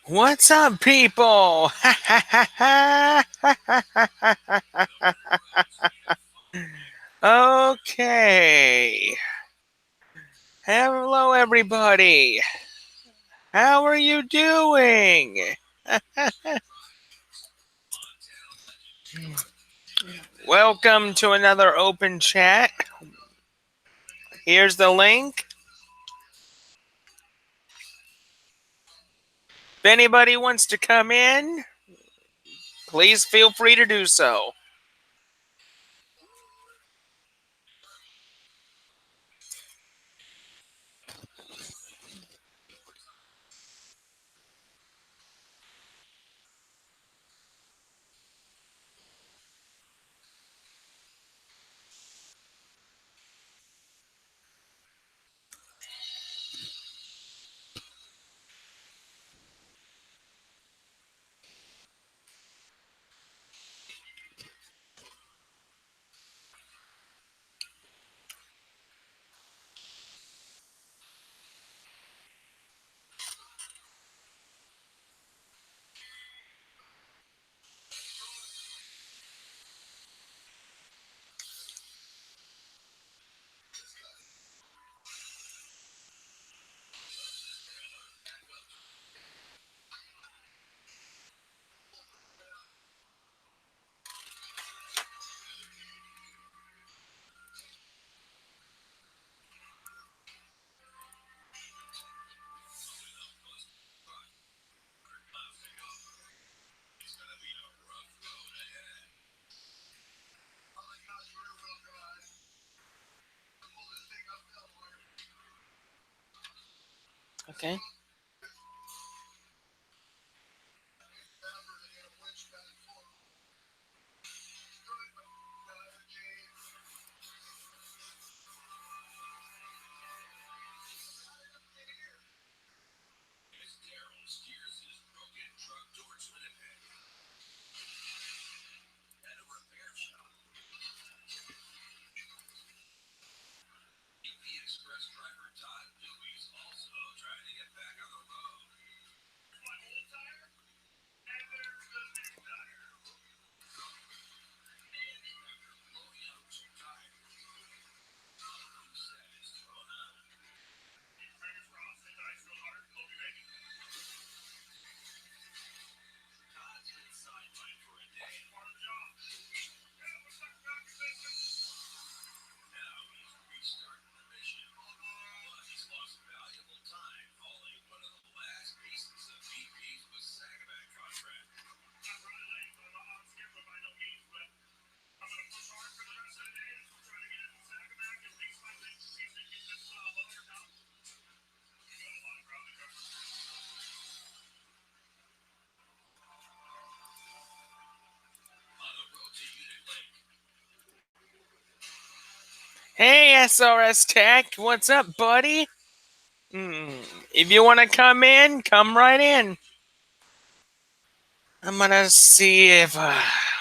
What's up, people? Okay. Hello, everybody. How are you doing? Welcome to another open chat. Here's the link. If anybody wants to come in, please feel free to do so. Okay. Hey, SRS Tech. What's up, buddy? If you want to come in, come right in. I'm gonna see if a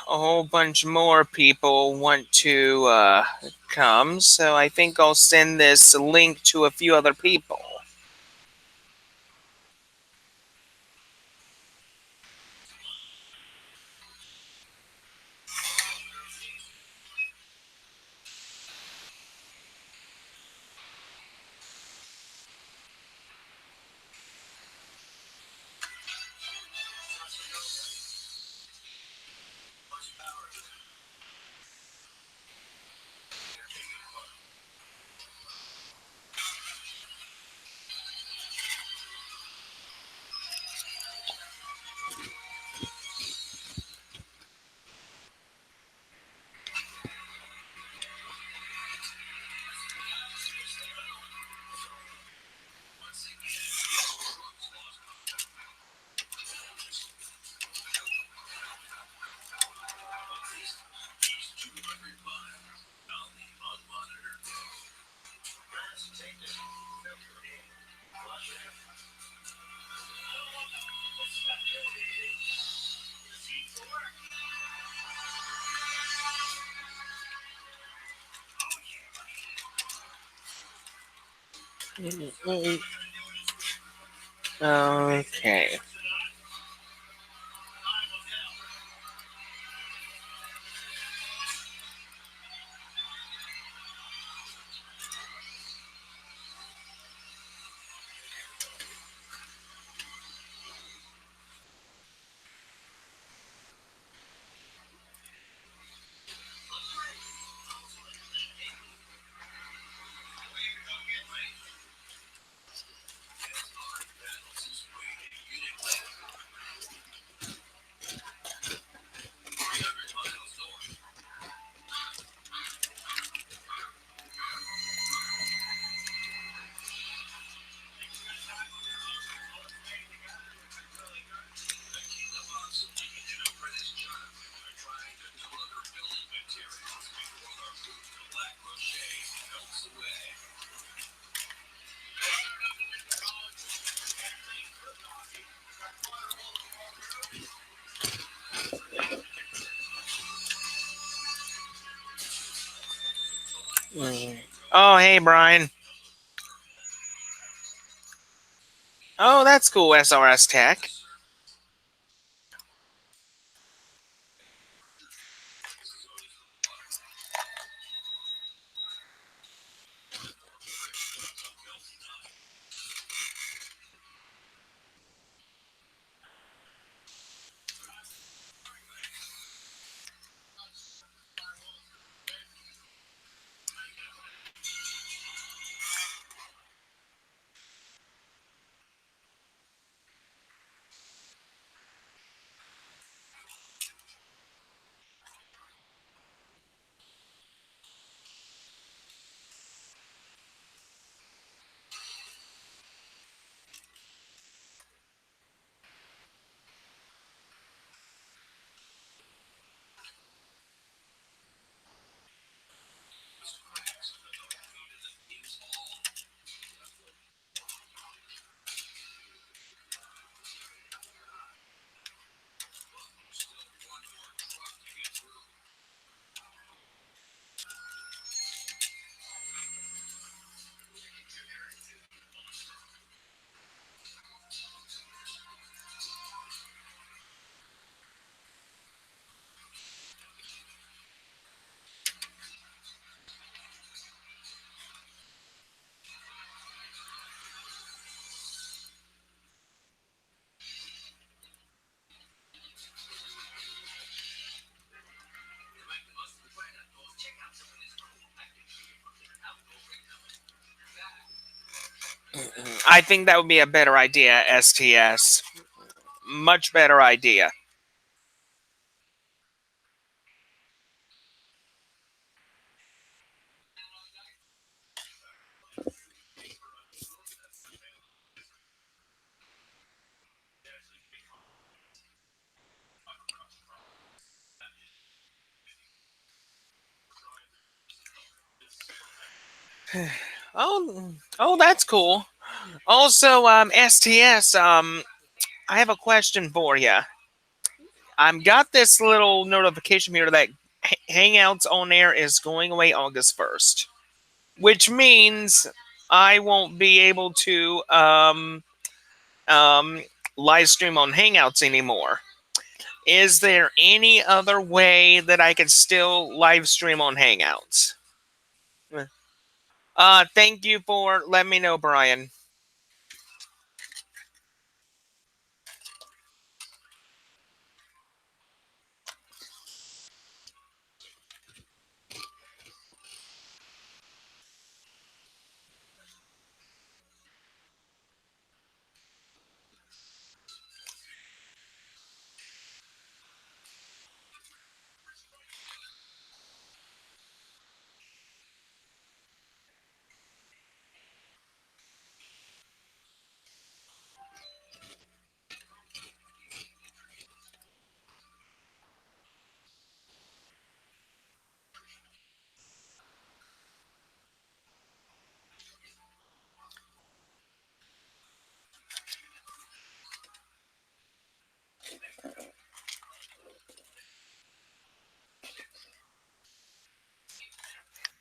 whole bunch more people want to come, so I think I'll send this link to a few other people. Okay. Mm. Oh, hey, Brian. Oh, that's cool, SRS Tech. I think that would be a better idea, STS. Much better idea. Oh, that's cool. Also, STS, I have a question for you. I've got this little notification here that Hangouts on Air is going away August 1st, which means I won't be able to um, live stream on Hangouts anymore. Is there any other way that I could still live stream on Hangouts? Thank you for letting me know, Brian.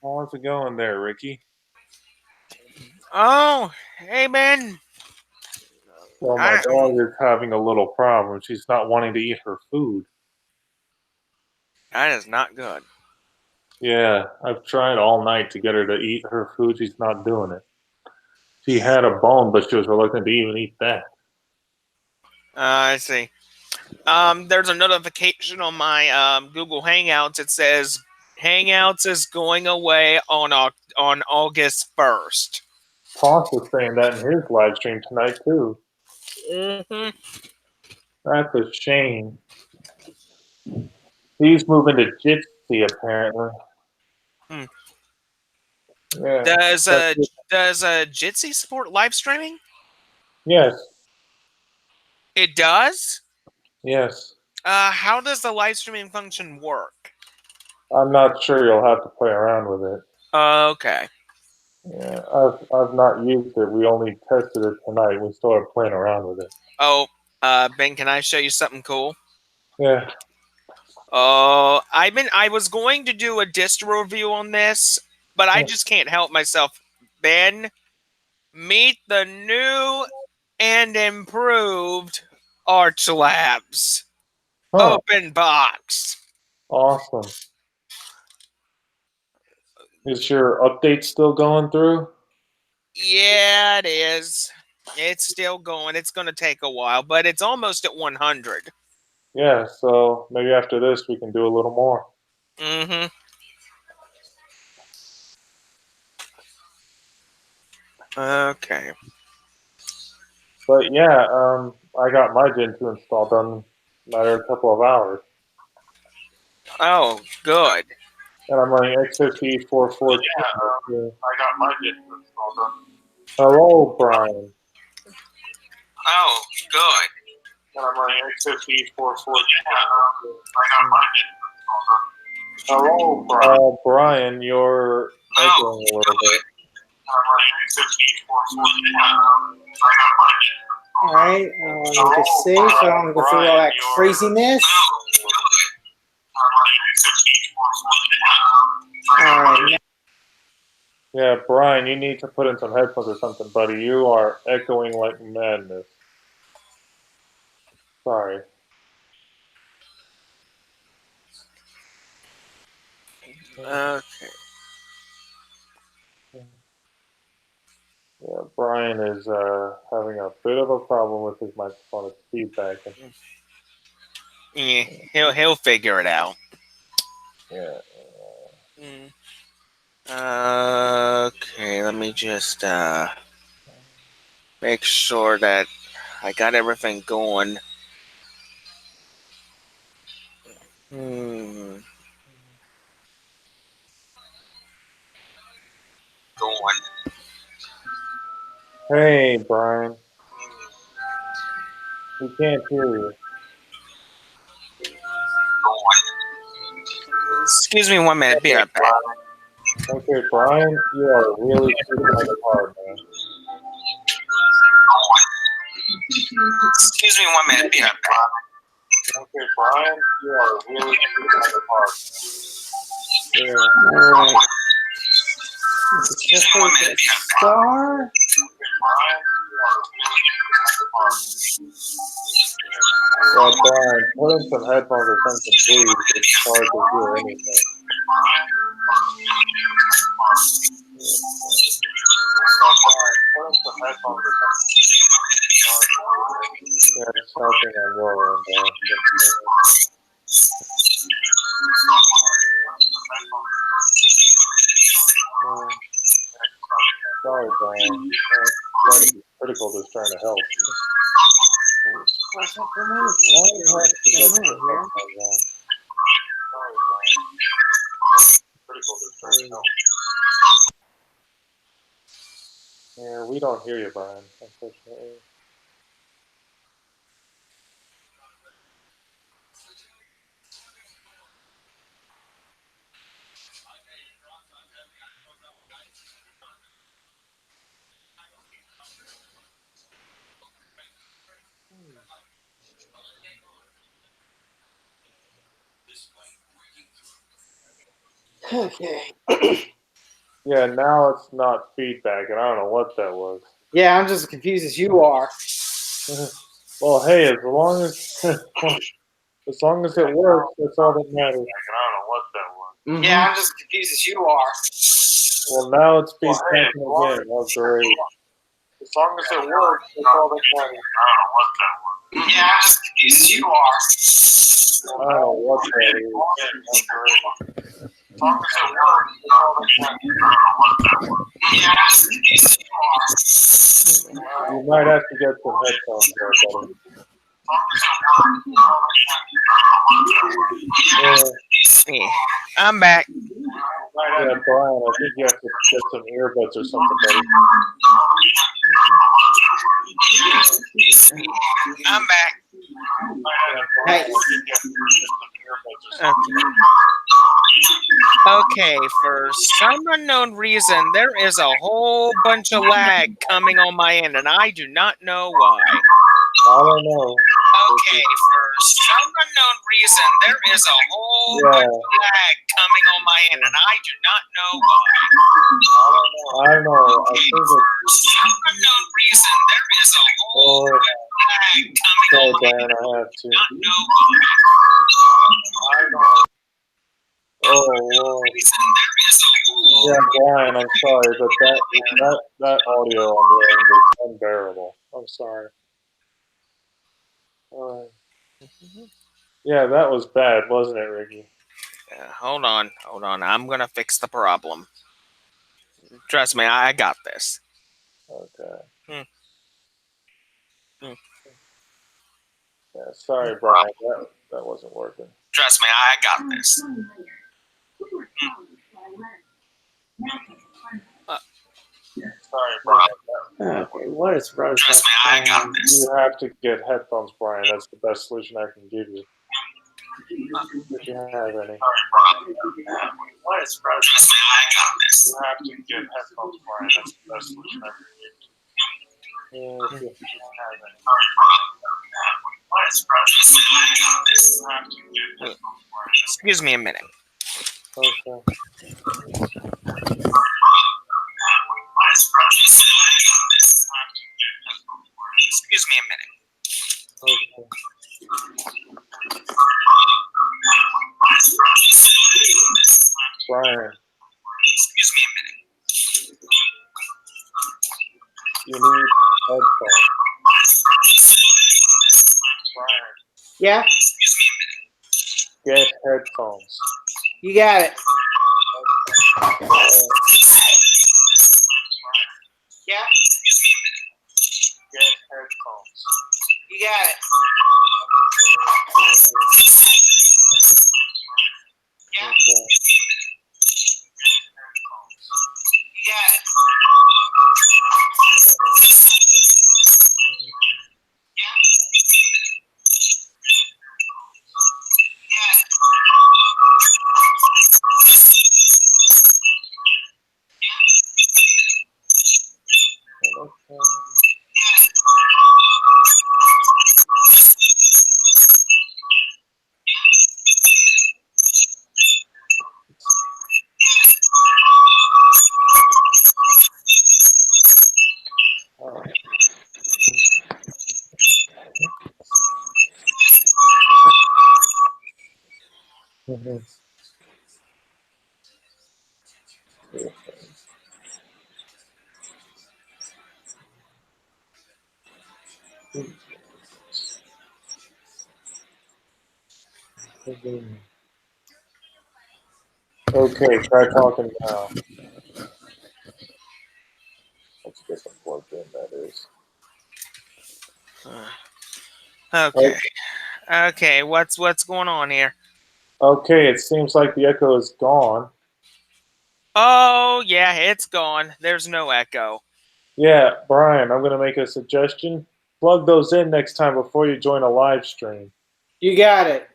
How's it going there, Ricky? Oh, hey, Ben. Well, my dog is having a little problem. She's not wanting to eat her food. That is not good. Yeah, I've tried all night to get her to eat her food. She's not doing it. She had a bone, but she was reluctant to even eat that. I see. There's a notification on my Google Hangouts. It says Hangouts is going away on August 1st. Toss was saying that in his live stream tonight too. Mm-hmm. That's a shame. He's moving to Jitsi apparently. Hmm. Yeah. Does Jitsi support live streaming? Yes. It does? Yes. How does the live streaming function work? I'm not sure. You'll have to play around with it. Okay. Yeah, I've not used it. We only tested it tonight. We still are playing around with it. Oh, Ben, can I show you something cool? Yeah. Oh, I was going to do a distro review on this, but I just can't help myself. Ben, meet the new and improved Arch Labs Open Box. Awesome. Is your update still going through? Yeah, it is. It's still going. It's going to take a while, but it's almost at 100. Yeah, so maybe after this we can do a little more. Mm-hmm. Okay. But yeah, I got my Gen 2 installed done in a couple of hours. Oh, good. And I'm running X50 414. Yeah, I got my Gen 2 installed done. Hello, Brian. Oh, good. And I'm running X50 414. I got my Gen 2 installed done. Hello, Brian. Brian, you're echoing a little bit. Alright, let me just see so I don't go through all that craziness. Alright. Yeah, Brian, you need to put in some headphones or something, buddy. You are echoing like madness. Sorry. Okay. Yeah, Brian is having a bit of a problem with his microphone. It's feedback. Yeah, he'll figure it out. Yeah. Okay, let me just make sure that I got everything going. Hey, Brian. We can't hear you. Excuse me 1 minute. Be right back. Okay, Brian, you are really shooting like a hard, man. Excuse me 1 minute. Be right back. Okay, Brian, you are really shooting like a hard, man. Yeah. Alright. Just for the star. Well, Brian, put in some headphones or something, please. It's hard to hear anything. Yeah, it's something on your end. Sorry, Brian. Trying to be critical, just trying to help. Yeah, we don't hear you, Brian, unfortunately. Okay. Yeah, now it's not feedback, and I don't know what that was. Yeah, I'm just as confused as you are. Well, hey, as long as it works, that's all that matters. I don't know what that was. Mm-hmm. Yeah, I'm just confused as you are. Well, now it's feedback again. Oh, great. As long as it works, that's all that matters. I don't know what that was. Yeah, I'm just confused as you are. I don't know what that is. Oh, great. As long as it works, that's all that matters. I don't know what that was. Yeah, I'm just confused as you are. You might have to get some headphones there, buddy. Yeah. I'm back. Yeah, Brian, I think you have to get some earbuds or something, buddy. I'm back. Hey. Okay, for some unknown reason, there is a whole bunch of lag coming on my end, and I do not know why. I don't know. Okay, for some unknown reason, there is a whole bunch of lag coming on my end, and I do not know why. I don't know. I think it's. For some unknown reason, there is a whole bunch of lag coming Sorry, on my Brian, end, and I have to. I do not know why. I know. Oh, Lord. Yeah, Brian, I'm sorry, but that audio on your end is unbearable. I'm sorry. Yeah, that was bad, wasn't it, Ricky? Hold on. I'm gonna fix the problem. Trust me, I got this. Okay. Hmm. Yeah, sorry, Brian, that wasn't working. Trust me, I got this. Sorry, Brian. Okay, what is wrong? Trust me, I got this. You have to get headphones, Brian. That's the best solution I can give you. If you have any. What is wrong? Trust me, I got this. You have to get headphones, Brian. That's the best solution I can give you. Yeah, if you have any. What is wrong? Trust me, I got this. You have to get headphones, Brian. Excuse me a minute. Okay. Excuse me a minute. Okay. Brian, Excuse me a minute. you need headphones. Brian, Yeah, Excuse me a minute. get headphones. you got it. Yeah, Excuse me a minute. Get headphones. you got it. Yeah, Okay. you got it. Mhm. Okay, try talking now. Let's get them plugged in, that is. Okay. Okay, what's going on here? Okay, it seems like the echo is gone. Oh, yeah, it's gone. There's no echo. Yeah, Brian, I'm going to make a suggestion. Plug those in next time before you join a live stream. You got it.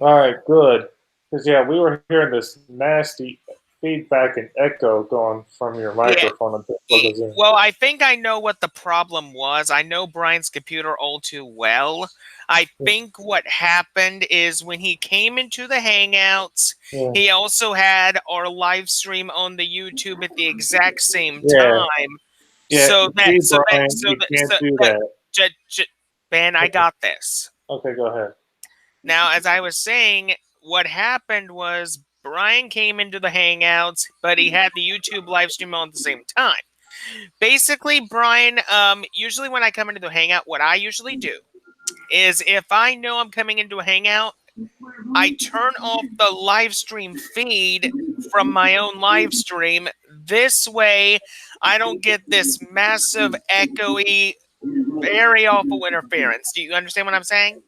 All right, good. Because, yeah, we were hearing this nasty feedback and echo going from your microphone until plug those in. Well, I think I know what the problem was. I know Brian's computer all too well. I think what happened is when he came into the Hangouts, Yeah. he also had our live stream on the YouTube at the exact same Yeah. time. Yeah, So see, Brian, you can't do that. Ben, I got this. Okay, go ahead. Now, as I was saying, what happened was Brian came into the Hangouts, but he had the YouTube live stream on at the same time. Basically, Brian, usually when I come into the Hangout, what I usually do is if I know I'm coming into a Hangout, I turn off the live stream feed from my own live stream. This way, I don't get this massive, echoey, very awful interference. Do you understand what I'm saying?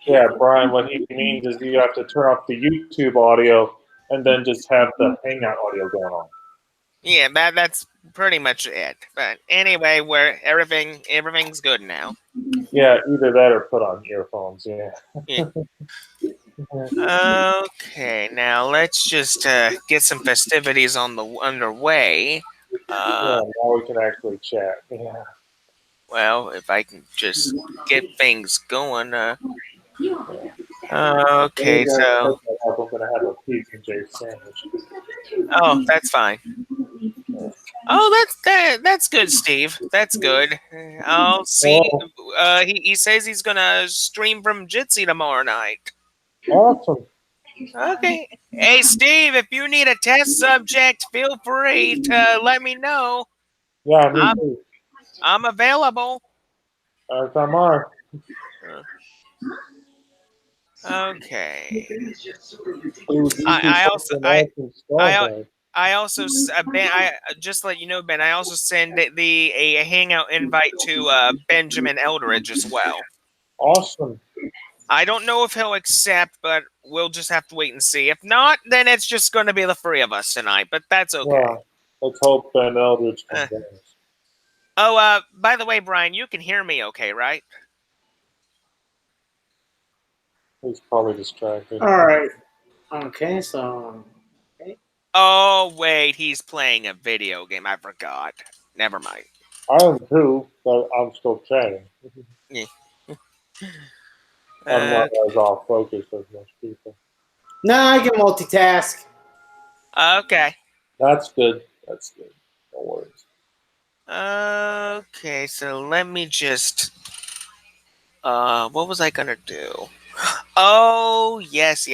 Yeah, Brian, what he means is you have to turn off the YouTube audio and then just have the Hangout audio going on. Yeah, that's pretty much it. But anyway, everything's good now. Yeah, either that or put on earphones. Yeah. Okay, now let's just get some festivities underway. Yeah, now we can actually chat. Yeah. Well, if I can just get things going. Okay, You guys so pick that up. I'm gonna have a PB&J sandwich. that's fine. Oh, that's good, Steve. That's good. I'll see. He says he's gonna stream from Jitsi tomorrow night. Awesome. Okay. Hey, Steve, if you need a test subject, feel free to let me know. Yeah, me too. I'm available. Come on. Okay. Ooh, I also Ben. I just let you know, Ben. I also send a hangout invite to Benjamin Eldridge as well. Awesome. I don't know if he'll accept, but we'll just have to wait and see. If not, then it's just going to be the three of us tonight. But that's okay. Yeah, let's hope Ben Eldridge comes in. Oh, by the way, Brian, you can hear me okay, right? He's probably distracted. All right. Okay, so. Okay. Oh, wait, he's playing a video game. I forgot. Never mind. I am too, but I'm still chatting. Yeah. I'm not as off focus as most people. No, I can multitask. Okay. That's good. That's good. No worries. Okay, so let me just. What was I gonna do? Oh, yes.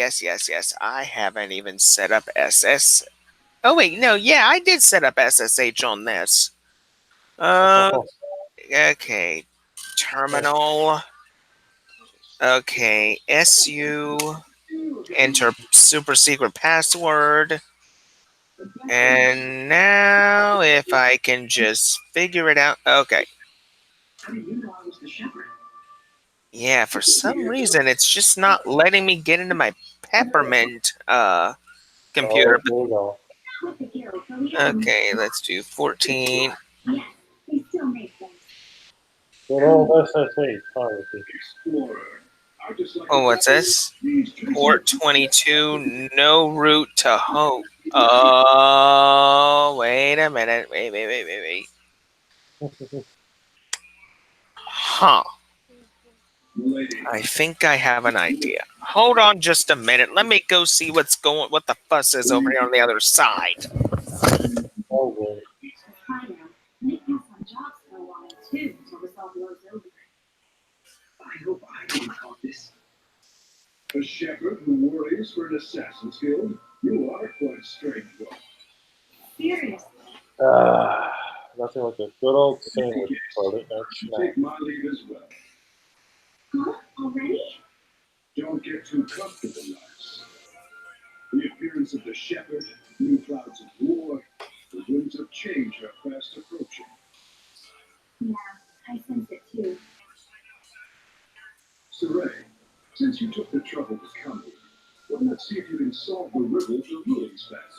I haven't even set up SS. Oh, wait, no, yeah, I did set up SSH on this. Okay. Terminal. Okay, SU. Enter super secret password. And now, if I can just figure it out. Okay. Yeah, for some reason, it's just not letting me get into my Peppermint computer. Oh, Okay, let's do 14. good old SSH policy. Oh, what's this? Port 22, no route to home. Oh, wait a minute. Wait. Huh. I think I have an idea. Hold on just a minute. Let me go see what the fuss is over here on the other side. Oh, boy. I hope I can caught this. A shepherd who worries for an assassin's guild? You are quite a strange one. Seriously. Nothing like a good old sandwich for it. That's Take my leave as well. Huh? Already? Don't get too comfortable, lads. The appearance of the shepherd, new clouds of war, the winds of change are fast approaching. Yeah, I sense it too. Saray, since you took the trouble to come here, well, let's see if you can solve the riddle of the ruins back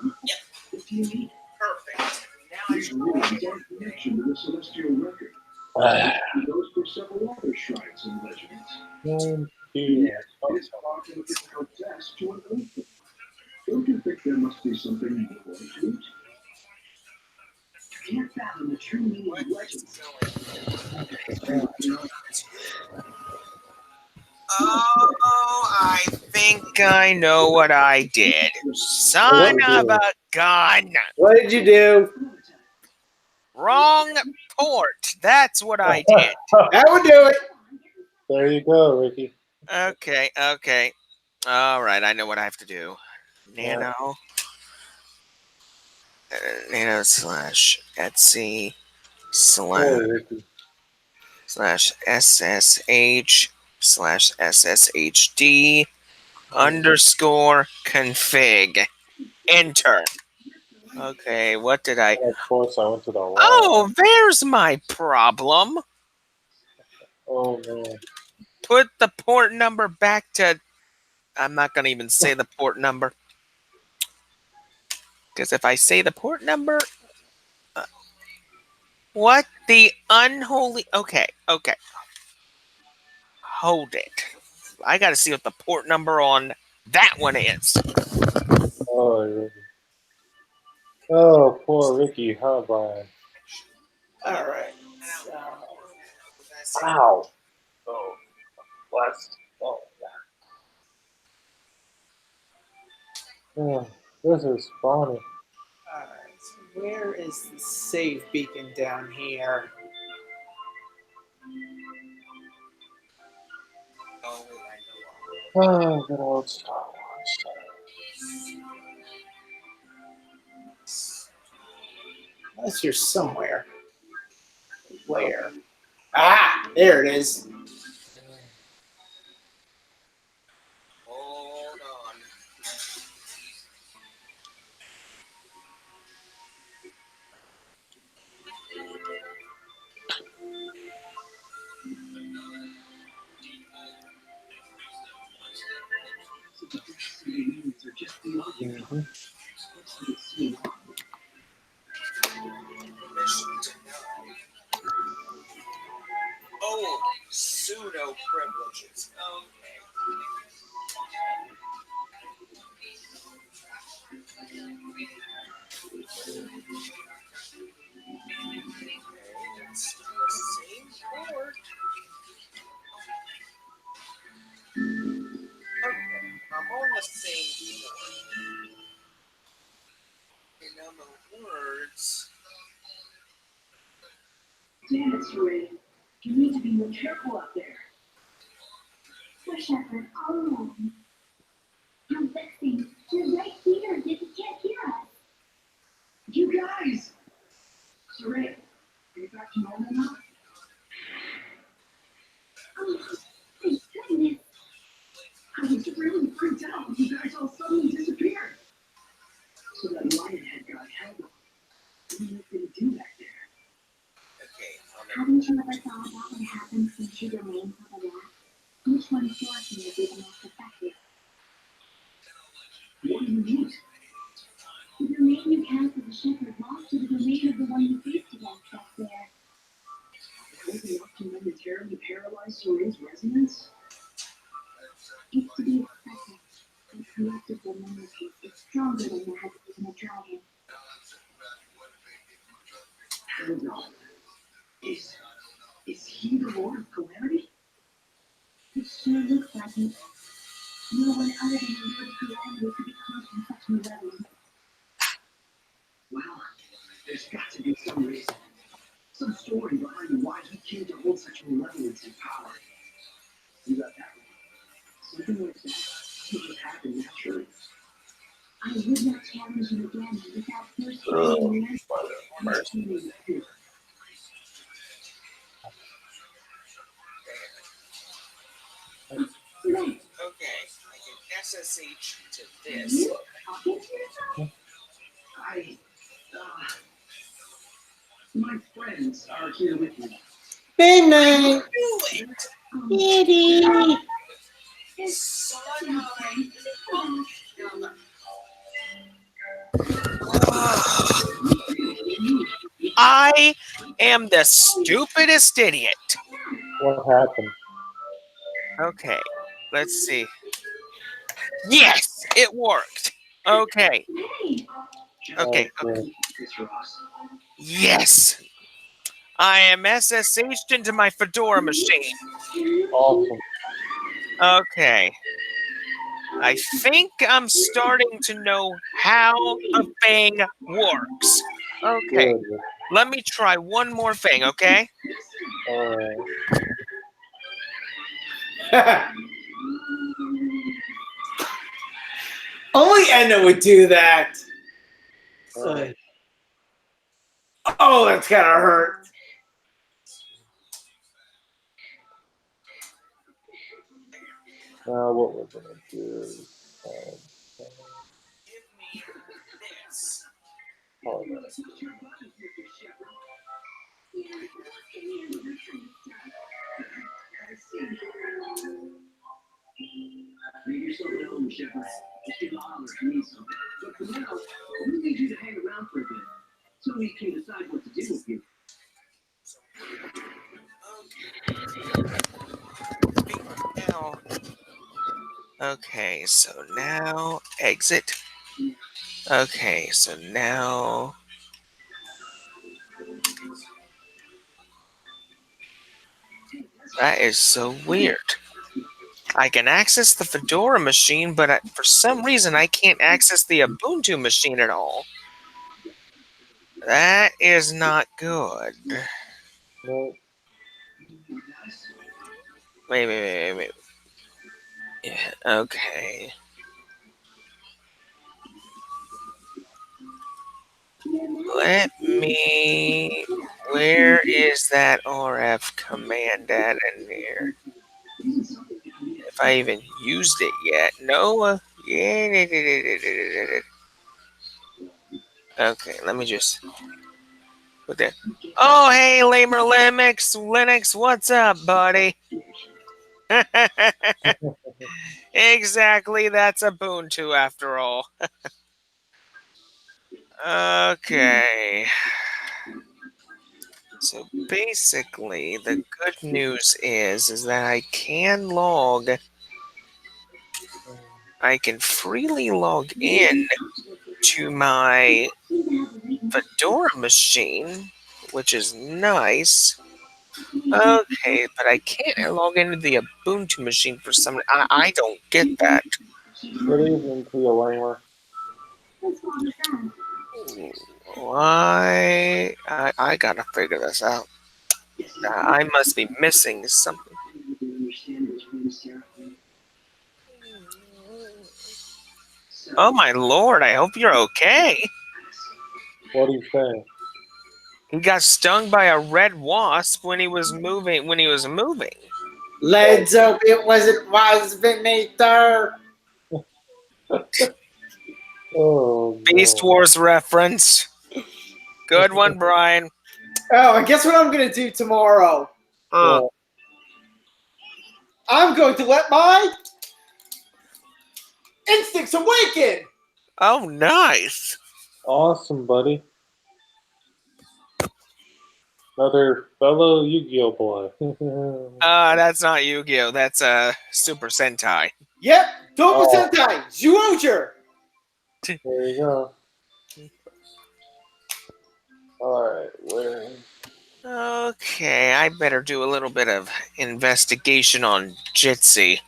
there. Yep. What do you mean? Perfect. These ruins are a connection to the celestial record. It goes for several other shrines and legends. It's hard and a difficult task to unearth them. Don't you think there must be something more to it? You can't fathom the true meaning of legends. Oh, I think I know what I did. Son of a gun. What did you do? Wrong port. That's what I did. That would do it. There you go, Ricky. Okay, okay. All right, I know what I have to do. Nano. Nano slash Etsy Poor Ricky. slash SSH slash SSHD underscore config. Enter. Okay, what did I... And of course, I went to the wrong. Oh, there's my problem. Oh man. Put the port number back to... I'm not going to even say the port number. Because if I say the port number... what the unholy... Okay, okay. Hold it. I got to see what the port number on that one is. Oh, Ricky. Oh, poor Ricky, huh, Brian? All right. Ow. Oh, bless. Oh, yeah. This is funny. All right. So where is the save beacon down here? Oh, good old Star Wars. Unless you're somewhere. Where? Ah, there it is. Hold on. Mhm. Oh, pseudo privileges. Okay. It's the same port. Okay, I'm on the same port. In other words, Damn it, Ray. You need to be more careful out there. Poor Shepherd, all alone. How vexing. You're right here, yet you can't hear us. You guys! Saray, are you back to normal now? Oh, thank goodness. I was really freaked out when you guys all suddenly disappeared. So that lionhead got held on. What are you going to do back there? okay, Haven't you ever thought about what happens when two domains overlap? Which one's working will be the most effective? What do you mean? The domain you cast as a shepherd lost to the domain of the one you faced against back there. Was enough to momentarily paralyze Saray's resonance? It's to be expected. The collective domain is stronger than that of even a dragon. Hold on. Is he the Lord of Calamity? It sure looks like it. No one other than the Lord of Calamity could be caught in such malevolence. Well, there's got to be some reason. Some story behind why he came to hold such malevolence and power. You got that right. Something like that would just happen naturally. I would not challenge him again without first finding the answer. Right. okay, I can SSH to this. You talking to yourself? My friends are here with me. Good night. Kitty. I am the stupidest idiot. What happened? Okay, let's see. Yes, it worked. Okay, Hey, okay, Okay. It's Ross. yes. I am SSH'd into my Fedora machine. Awesome. Okay. I think I'm starting to know how the thing works. Okay, Good. Let me try one more thing, okay? Alright. Only Enda would do that. Alright. Oh, that's gotta hurt. Now what we're gonna do? Oh, Maybe something at home, Shepard. Just give a holler if you need something. But for now, we need you to hang around for a bit so we can decide what to do with you. Now, okay, so now exit. Okay, so now that is so weird. I can access the Fedora machine, but for some reason I can't access the Ubuntu machine at all. That is not good. no. Wait. Yeah, okay. Let me... Where is that RF command at in there? If I even used it yet. No? Yeah. Okay, let me just... Put that. Oh, hey, Lamer Linux, what's up, buddy? Exactly, that's Ubuntu after all. Okay. So basically, the good news is that I can log. I can freely log in to my Fedora machine, which is nice. Okay, but I can't log into the Ubuntu machine for some. I don't get that. Good evening to you, Lamer. Why? I gotta figure this out. I must be missing something. Oh my lord! I hope you're okay. What do you think? He got stung by a red wasp when he was moving. Let's hope it wasn't Wasvinator. Oh, Beast no. Wars reference. Good one, Brian. Oh, and guess what I'm gonna do tomorrow? Well, I'm going to let my instincts awaken. Oh, nice. awesome, buddy. Another fellow Yu-Gi-Oh boy. That's not Yu-Gi-Oh. That's Super Sentai. Yep, Double Oh. Sentai, Zyuohger. There you go. Alright, where? Okay, I better do a little bit of investigation on Jitsi.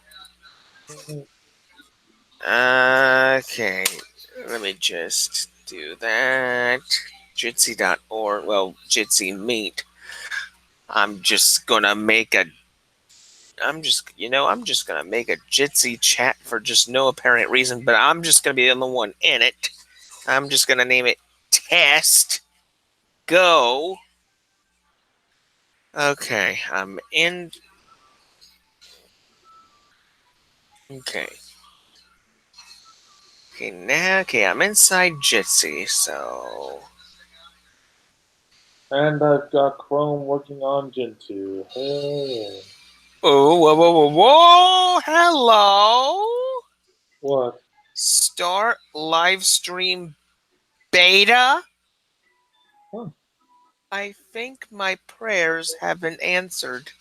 Okay, let me just do that. Jitsi.org. Well, Jitsi Meet. I'm just gonna make a Jitsi chat for just no apparent reason, but I'm just gonna be the only one in it. I'm just gonna name it Test Go. Okay, I'm in. Okay. Okay, I'm inside Jitsi, so. And I've got Chrome working on Gentoo. Hey. Oh, whoa, hello! What? Start live stream beta? Huh. I think my prayers have been answered.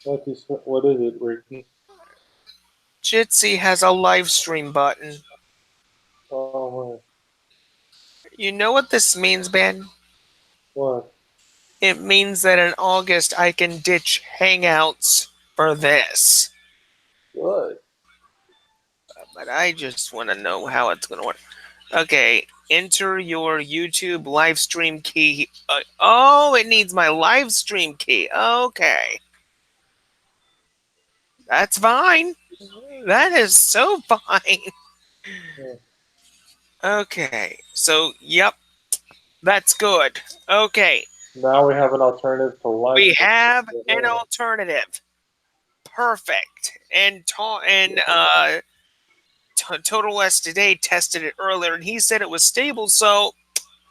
What is it, Ricky? Jitsi has a live stream button. Oh, You know what this means, Ben? what? It means that in August I can ditch Hangouts for this. Good. But I just want to know how it's going to work. Okay, enter your YouTube live stream key. Oh, it needs my live stream key. Okay. That's fine. That is so fine. Okay. So, yep. That's good. Okay. Now we have an alternative to live. We have an alternative. Perfect. And Total West today tested it earlier, and he said it was stable. So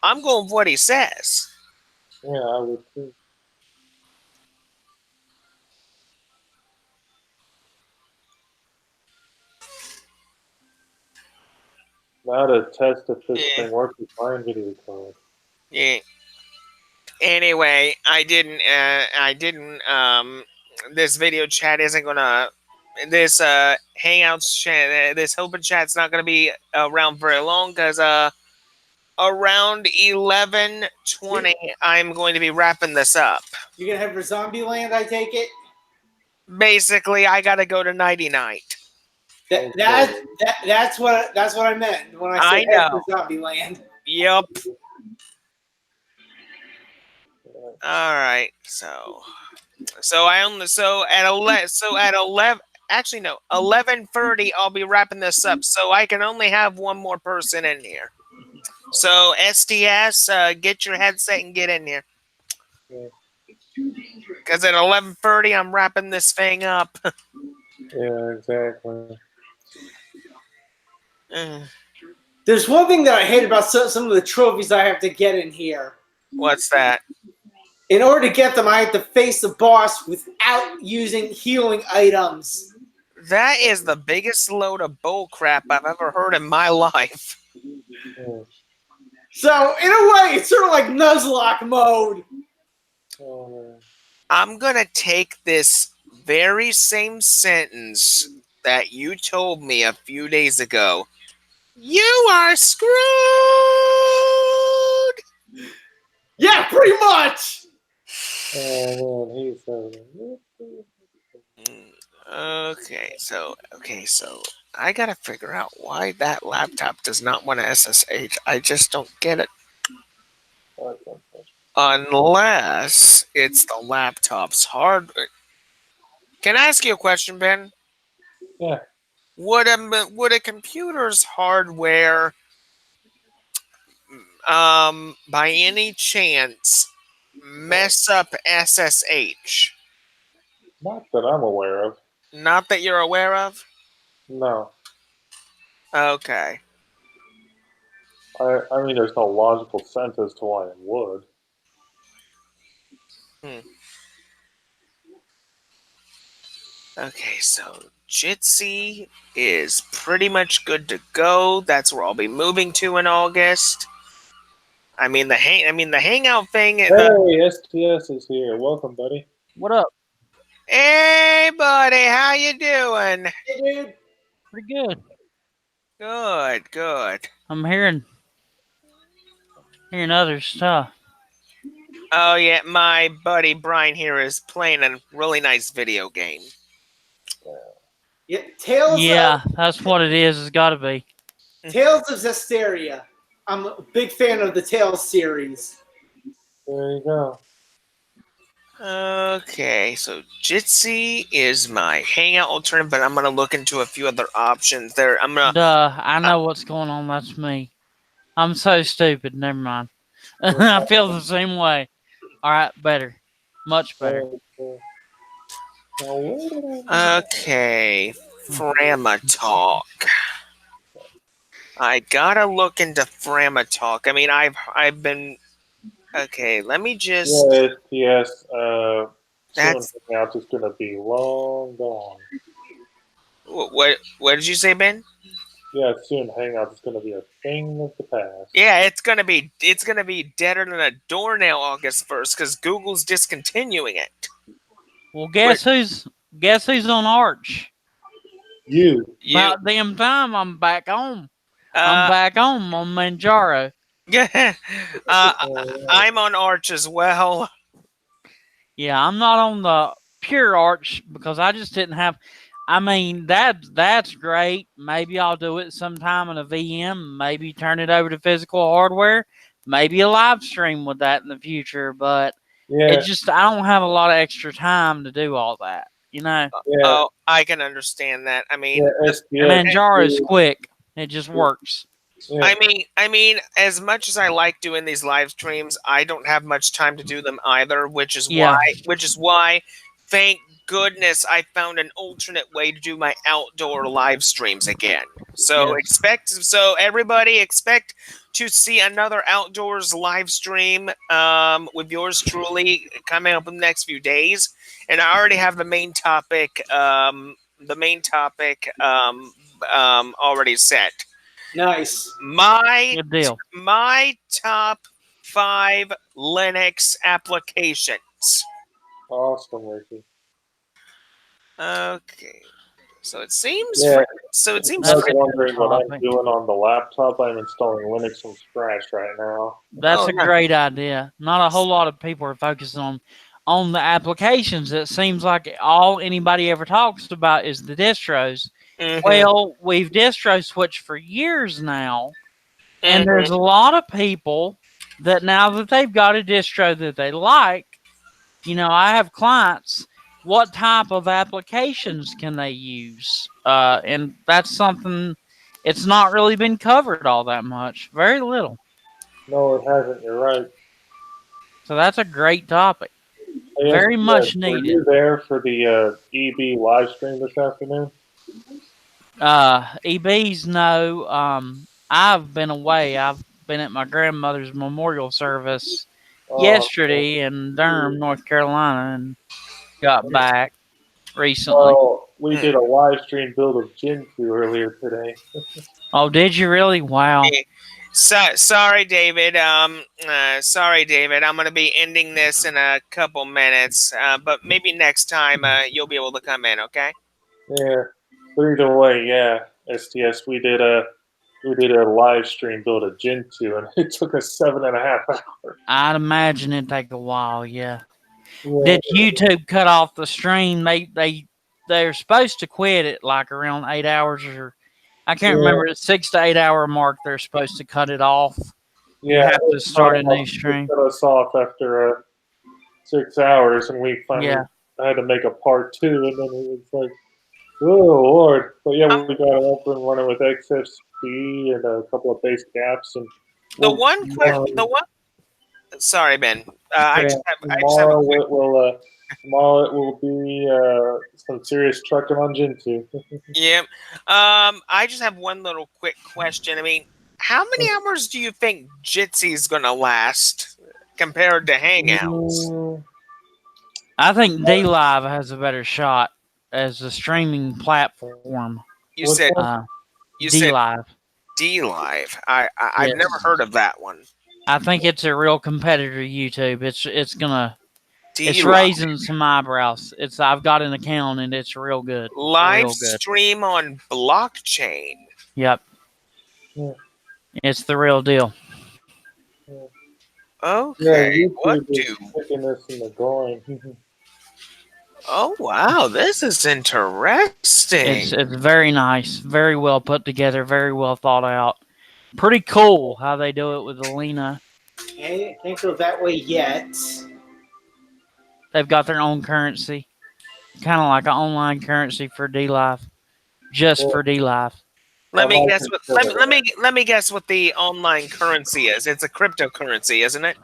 I'm going with what he says. Yeah, I would too. Now to test if this Yeah. thing works with my video card. Yeah. Anyway, I didn't. This video chat isn't gonna. This Hangouts chat. This open chat's not gonna be around very long because around 11:20, I'm going to be wrapping this up. You gonna have for Zombieland? I take it. Basically, I gotta go to nighty night. That's what I meant when I I said head know. for Zombieland. Yep. All right. So at 11. Actually, no. 11:30. I'll be wrapping this up. So I can only have one more person in here. So STS, get your headset and get in here. Because at 11:30, I'm wrapping this thing up. Yeah, exactly. There's one thing that I hate about some of the trophies I have to get in here. What's that? In order to get them, I have to face the boss without using healing items. That is the biggest load of bullcrap I've ever heard in my life. Yeah. So, in a way, it's sort of like Nuzlocke mode. Oh, I'm going to take this very same sentence that you told me a few days ago. You are screwed! Yeah, pretty much! oh man, he's so. Okay, so I gotta figure out why that laptop does not want to SSH. I just don't get it. Unless it's the laptop's hardware. Can I ask you a question, Ben? Yeah. Would a computer's hardware, by any chance, mess up SSH? Not that I'm aware of. Not that you're aware of? No. Okay. I mean, there's no logical sense as to why it would. Okay, so Jitsi is pretty much good to go. That's where I'll be moving to in August. I mean the hangout thing. Hey, STS is here. Welcome, buddy. What up? Hey, buddy, how you doing? Hey, dude. Pretty good. Good, good. I'm hearing other stuff. Oh yeah, my buddy Brian here is playing a really nice video game. Yeah, Tales Yeah, that's what it is. It's got to be. Tales of Zestiria. I'm a big fan of the Tales series. There you go. Okay, so Jitsi is my hangout alternative, but I'm gonna look into a few other options there. Duh, I know what's going on. That's me. I'm so stupid. Never mind. I feel the same way. All right, better. Much better. Okay, Framatalk. I gotta look into Framatalk. I mean, I've been. Okay, let me just. Yeah, STS. That's- Soon Hangout's just gonna be long gone. What did you say, Ben? Yeah, soon Hangout is gonna be a thing of the past. Yeah, it's gonna be deader than a doornail August 1st because Google's discontinuing it. Well, guess who's on Arch? You. About damn time I'm back home. I'm back home on Manjaro. Yeah, I'm on Arch as well. Yeah, I'm not on the pure Arch because I just didn't have. I mean, that's great. Maybe I'll do it sometime in a VM. Maybe turn it over to physical hardware. Maybe a live stream with that in the future. But Yeah, I don't have a lot of extra time to do all that. yeah, Oh, I can understand that. I mean, yeah. SDS. Manjaro is quick. It just works. Yeah, I mean, as much as I like doing these live streams, I don't have much time to do them either, Yeah. which is why, thank goodness, I found an alternate way to do my outdoor live streams again. So Yes. everybody expect to see another outdoors live stream with yours truly coming up in the next few days, and I already have the main topic already set. Nice. Good deal. My top 5 Linux applications. awesome, Ricky. Okay. So it seems Yeah. so it seems I was That's a wondering what I'm topic. doing on the laptop. I'm installing Linux from scratch right now. That's Oh, a nice. great idea. Not a whole lot of people are focusing on the applications. It seems like all anybody ever talks about is the distros. Mhm. Well, we've distro switched for years now, and Mhm. there's a lot of people that now that they've got a distro that they like, I have clients. What type of applications can they use? And that's something. It's not really been covered all that much. Very little. No, it hasn't. You're right. So that's a great topic. Hey, Very SDS, much Were needed. you there for the EB live stream this afternoon? EBs, no. I've been away. I've been at my grandmother's memorial service yesterday in Durham, North Carolina, and got back recently. Oh, we did a live stream build of Gentoo earlier today. Oh, did you really? Wow. Sorry, David. Sorry, David. I'm gonna be ending this in a couple minutes. But maybe next time you'll be able to come in. Okay. Yeah, but either way, yeah, STS, we did a live stream build of Gentoo, and it took us 7.5 hours. I'd imagine it'd take a while. Yeah. Yeah, Did YouTube cut off the stream? They're supposed to quit at like around 8 hours, or I can't remember the 6 to 8 hour mark. They're supposed to cut it off. You yeah, have to start a new stream. It cut us off after 6 hours, and we finally Yeah. had to make a part 2, and then it was like, oh Lord! But yeah, we got it up and running with XFCE and a couple of base caps, and The one question. The one. Sorry, Ben. I just have a tomorrow quick. tomorrow it will be some serious trucking on Gentoo. Yeah. I just have one little quick question. I mean, how many hours do you think Jitsi is gonna last compared to Hangouts? I think D Live has a better shot as a streaming platform. You said D said Live. D Live. I've Yes. never heard of that one. I think it's a real competitor to YouTube. It's D-Live. raising some eyebrows. I've got an account and it's real good. Live Real good. stream on blockchain. Yep. Yeah. It's the real deal. Okay. What YouTube is do? sticking us in the groin. Oh wow, this is interesting. It's very nice, very well put together, very well thought out. Pretty cool how they do it with the Lena. I can't go that way yet. They've got their own currency, kind of like an online currency for D Live, just for D Live. Let me I'll guess what. Let me guess what the online currency is. It's a cryptocurrency, isn't it?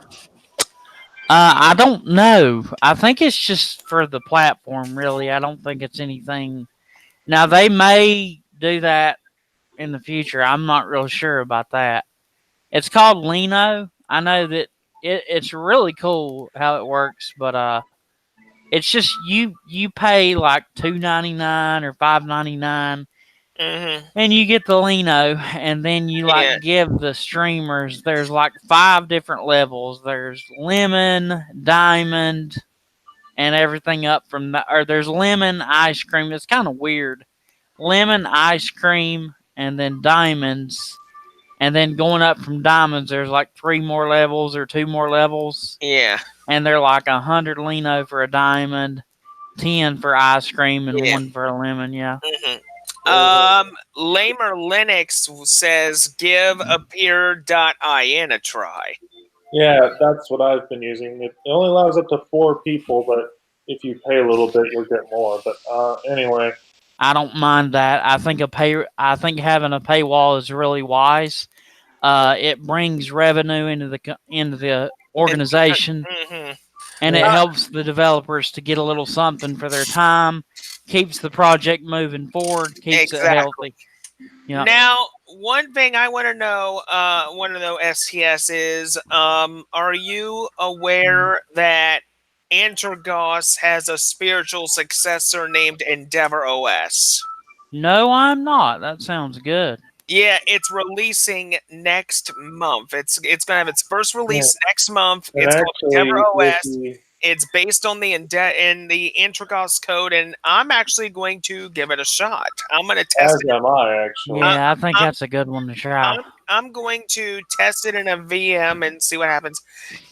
I don't know. I think it's just for the platform, really. I don't think it's anything. Now, they may do that in the future. I'm not real sure about that. It's called Leno. I know that it's really cool how it works, but it's just you pay like $2.99 or $5.99. Mm-hmm. And you get the Leno, and then you give the streamers. There's like 5 different levels. There's lemon, diamond, and everything up from that. Or there's lemon, ice cream. It's kind of weird. Lemon, ice cream, and then diamonds. And then going up from diamonds, there's like 3 more levels or 2 more levels. Yeah. And they're like 100 Leno for a diamond. 10 for ice cream and Yeah. 1 for lemon. Yeah. Lamer Linux says give appear.in a try. Yeah, that's what I've been using. It only allows up to 4 people, but if you pay a little bit, you'll get more. But anyway, I don't mind that. I think having a paywall is really wise. It brings revenue into the organization, Mhm. and it helps the developers to get a little something for their time. Keeps the project moving forward. Keeps it Exactly. healthy. Yeah. Now, one thing I want to know, STS is, are you aware that Antergos has a spiritual successor named Endeavor OS? No, I'm not. That sounds good. Yeah, it's releasing next month. It's gonna have its first release next month. and It's called actually, Endeavor with OS. the It's based on the Antergos code, and I'm actually going to give it a shot. I'm going to test as it. am I actually. Yeah, I think that's a good one to try. I'm going to test it in a VM and see what happens.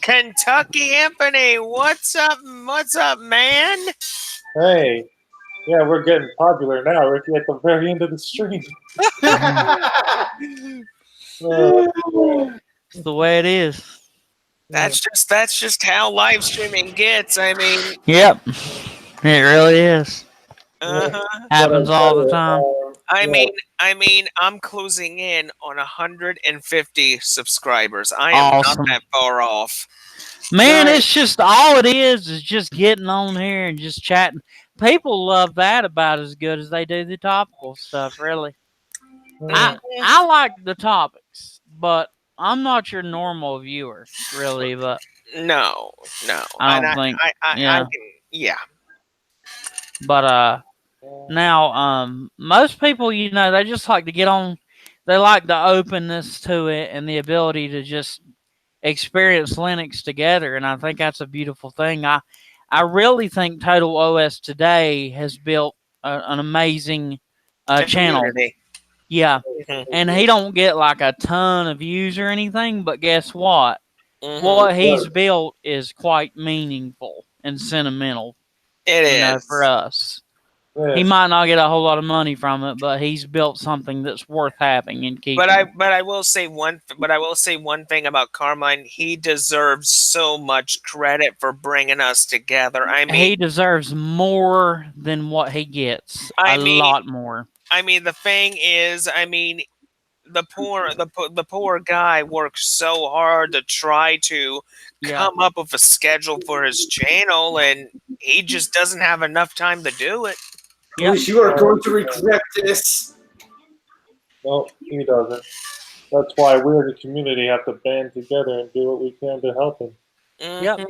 Kentucky Anthony, what's up? What's up, man? Hey, yeah, we're getting popular now, Ricky. At the very end of the stream. It's the way it is. That's just how live streaming gets. I mean, Yep. It really is. uh-huh. Happens all the time. I mean, I'm closing in on 150 subscribers. I am Awesome. not that far off. Man, Right. it's just all it is just getting on here and just chatting. People love that about as good as they do the topical stuff, really. I like the topics, but I'm not your normal viewer, really, but No. I don't think I can, yeah. but now most people, they just like to get on, they like the openness to it and the ability to just experience Linux together, and I think that's a beautiful thing. I really think Total OS today has built an amazing channel. Community. Yeah, Mhm. and he don't get like a ton of views or anything, but guess what? Mhm. What he's built is quite meaningful and sentimental, It is. for us. He might not get a whole lot of money from it, but he's built something that's worth having and keeping. But I will say one thing about Carmine. He deserves so much credit for bringing us together. I mean, he deserves more than what he gets. A lot more. I mean, the thing is, the poor guy works so hard to try to come up with a schedule for his channel, and he just doesn't have enough time to do it. Bruce, you are going to regret this. No, he doesn't. That's why we as a community have to band together and do what we can to help him. Yep.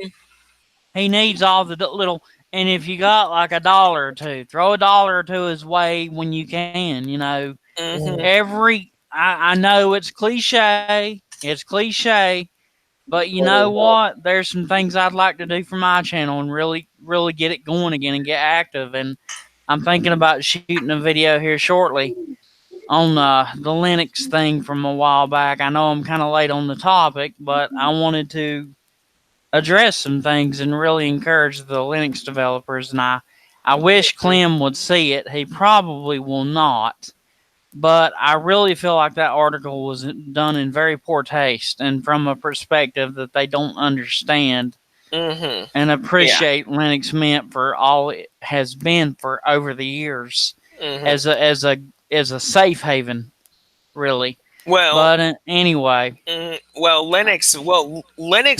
He needs all the little, and if you got like $1 or $2, throw $1 or $2 his way when you can. I know it's cliche, but you know what? There's some things I'd like to do for my channel and really, really get it going again and get active. And I'm thinking about shooting a video here shortly on the Linux thing from a while back. I know I'm kind of late on the topic, but I wanted to address some things and really encourage the Linux developers. And I wish Clem would see it. He probably will not. But I really feel like that article was done in very poor taste and from a perspective that they don't understand and appreciate Linux meant for all it has been for over the years as a safe haven, really. Well, but anyway, Linux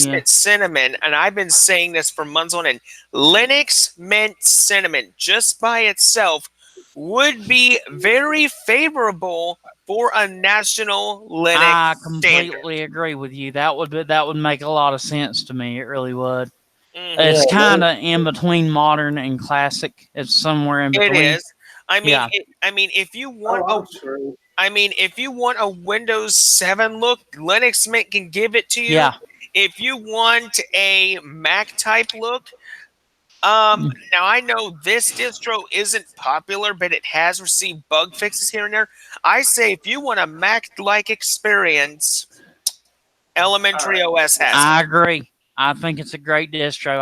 Mint Cinnamon, and I've been saying this for months on end. Linux Mint Cinnamon, just by itself, would be very favorable for a national Linux I completely standard. agree with you. That would make a lot of sense to me. It really would. It's kind of in between modern and classic. It's somewhere in between. It is. If you want if you want a Windows 7 look, Linux Mint can give it to you. Yeah. If you want a Mac type look, now I know this distro isn't popular, but it has received bug fixes here and there. I say if you want a Mac-like experience, Elementary OS has it. I agree. I think it's a great distro.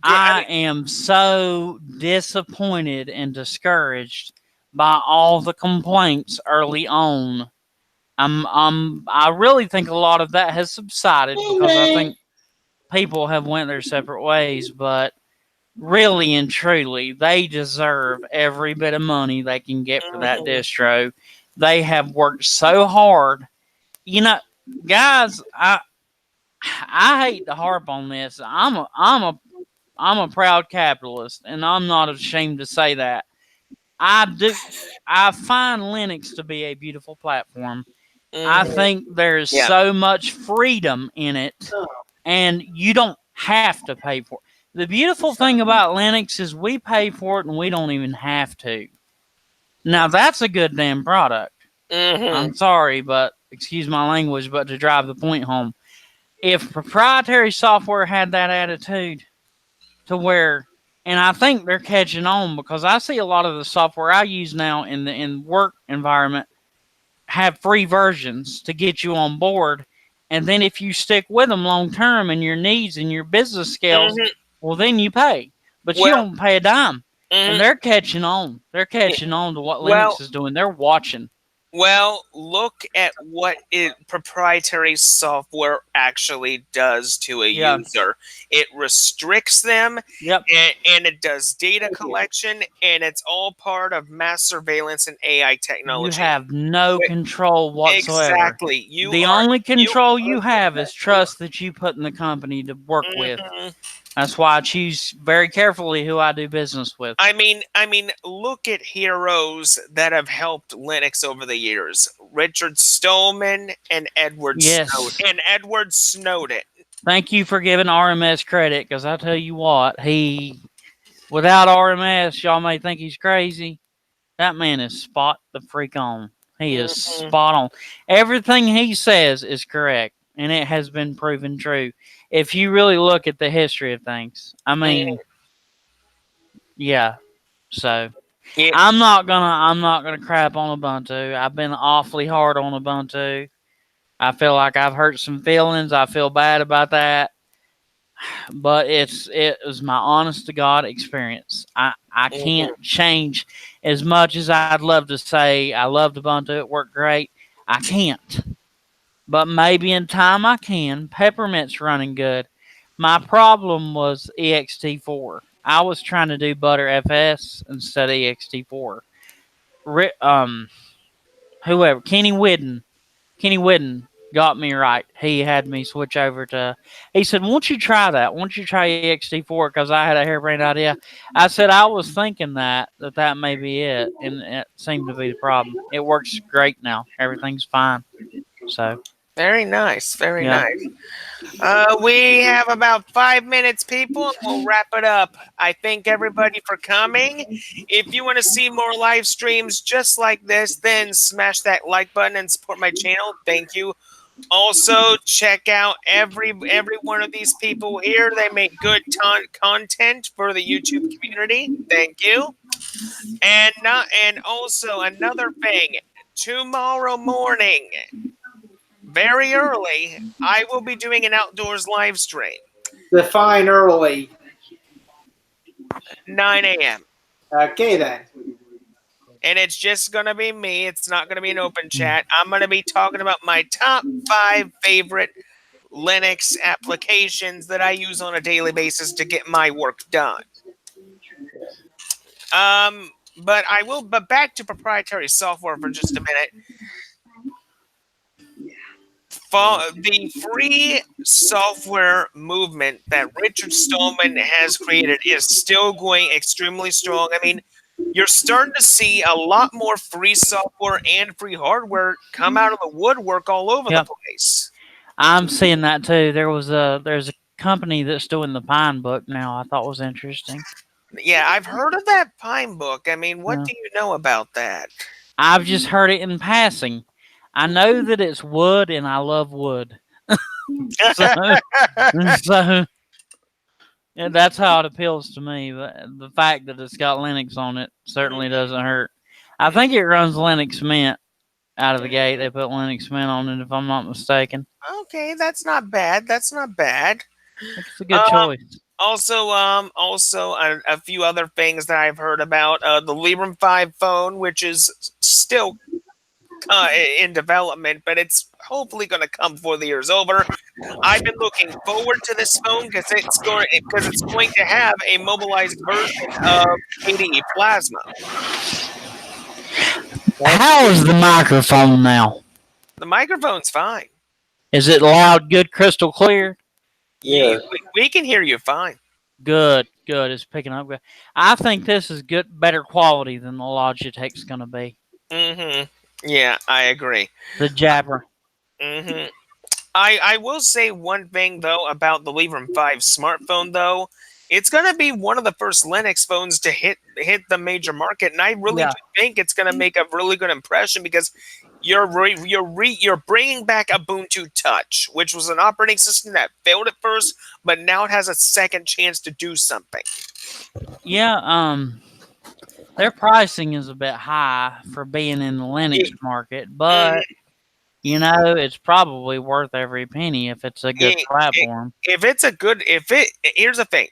I am so disappointed and discouraged by all the complaints early on. I really think a lot of that has subsided because I think people have went their separate ways, but really and truly, they deserve every bit of money they can get for that distro. They have worked so hard. You know, guys, I hate to harp on this. I'm a proud capitalist, and I'm not ashamed to say that. I find Linux to be a beautiful platform. I think there's Yeah. so much freedom in it, and you don't have to pay for it. The beautiful thing about Linux is we pay for it and we don't even have to. Now, that's a good damn product. I'm sorry, but excuse my language, but to drive the point home, if proprietary software had that attitude to where, and I think they're catching on because I see a lot of the software I use now in the work environment have free versions to get you on board, and then if you stick with them long term and your needs and your business scales, well, then you pay, but you don't pay a dime. And they're catching on. They're catching on to what Linux is doing. They're watching. Well, look at what proprietary software actually does to a user. It restricts them, and it does data collection, and it's all part of mass surveillance and AI technology. You have no control whatsoever. Exactly. The only control you have is trust that you put in the company to work with. That's why I choose very carefully who I do business with. I mean, look at heroes that have helped Linux over the years: Richard Stallman and Edward Snowden. And Edward Snowden. Thank you for giving RMS credit, because I tell you what, without RMS, y'all may think he's crazy. That man is spot the freak on. He is spot on. Everything he says is correct, and it has been proven true. If you really look at the history of things, I mean, So I'm not gonna crap on Ubuntu. I've been awfully hard on Ubuntu. I feel like I've hurt some feelings. I feel bad about that, but it was my honest to God experience. I can't change as much as I'd love to say I loved Ubuntu. It worked great. I can't. But maybe in time I can. Peppermint's running good. My problem was ext4. I was trying to do Btrfs instead of ext4. Whoever, Kenny Whidden got me right. He had me switch over to. He said, "Won't you try that? Won't you try ext4?" Because I had a harebrained idea. I said I was thinking that may be it, and it seemed to be the problem. It works great now. Everything's fine. So. Very nice. Very nice. We have about 5 minutes, people, and we'll wrap it up. I thank everybody for coming. If you want to see more live streams just like this, then smash that like button and support my channel. Thank you. Also, check out every one of these people here. They make good content for the YouTube community. Thank you. And also another thing, tomorrow morning, very early, I will be doing an outdoors live stream. Define early. 9 a.m. Okay, then. And it's just going to be me. It's not going to be an open chat. I'm going to be talking about my top 5 favorite Linux applications that I use on a daily basis to get my work done. But back to proprietary software for just a minute. The free software movement that Richard Stallman has created is still going extremely strong. I mean, you're starting to see a lot more free software and free hardware come out of the woodwork all over the place. I'm seeing that too. There's a company that's doing the Pine Book now. I thought was interesting. Yeah, I've heard of that Pine Book. I mean, what do you know about that? I've just heard it in passing. I know that it's wood, and I love wood. so yeah, that's how it appeals to me. But the fact that it's got Linux on it certainly doesn't hurt. I think it runs Linux Mint out of the gate. They put Linux Mint on it, if I'm not mistaken. Okay, that's not bad. That's not bad. It's a good choice. Also, a few other things that I've heard about. The Librem 5 phone, which is still in development, but it's hopefully going to come before the year's over. I've been looking forward to this phone because it's going to have a mobilized version of KDE Plasma. How is the microphone now? The microphone's fine. Is it loud, good, crystal clear? Yeah. We can hear you fine. Good, good. It's picking up good. I think this is good, better quality than the Logitech's going to be. Mm-hmm. Yeah, I agree. The Jabra. Mm-hmm. I will say one thing though about the Librem 5 smartphone though. It's going to be one of the first Linux phones to hit the major market, and I really do think it's going to make a really good impression because you're bringing back Ubuntu Touch, which was an operating system that failed at first, but now it has a second chance to do something. Yeah, their pricing is a bit high for being in the Linux market, but you know, it's probably worth every penny if it's a good platform. Here's the thing.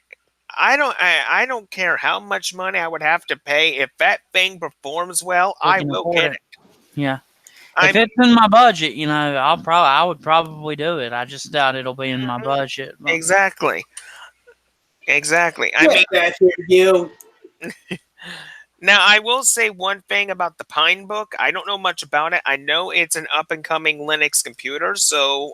I don't care how much money I would have to pay. If that thing performs well, I will get it. Yeah. If it's in my budget, you know, I would probably do it. I just doubt it'll be in my budget. Exactly. I mean, that's you. Now, I will say one thing about the Pinebook. I don't know much about it. I know it's an up-and-coming Linux computer, so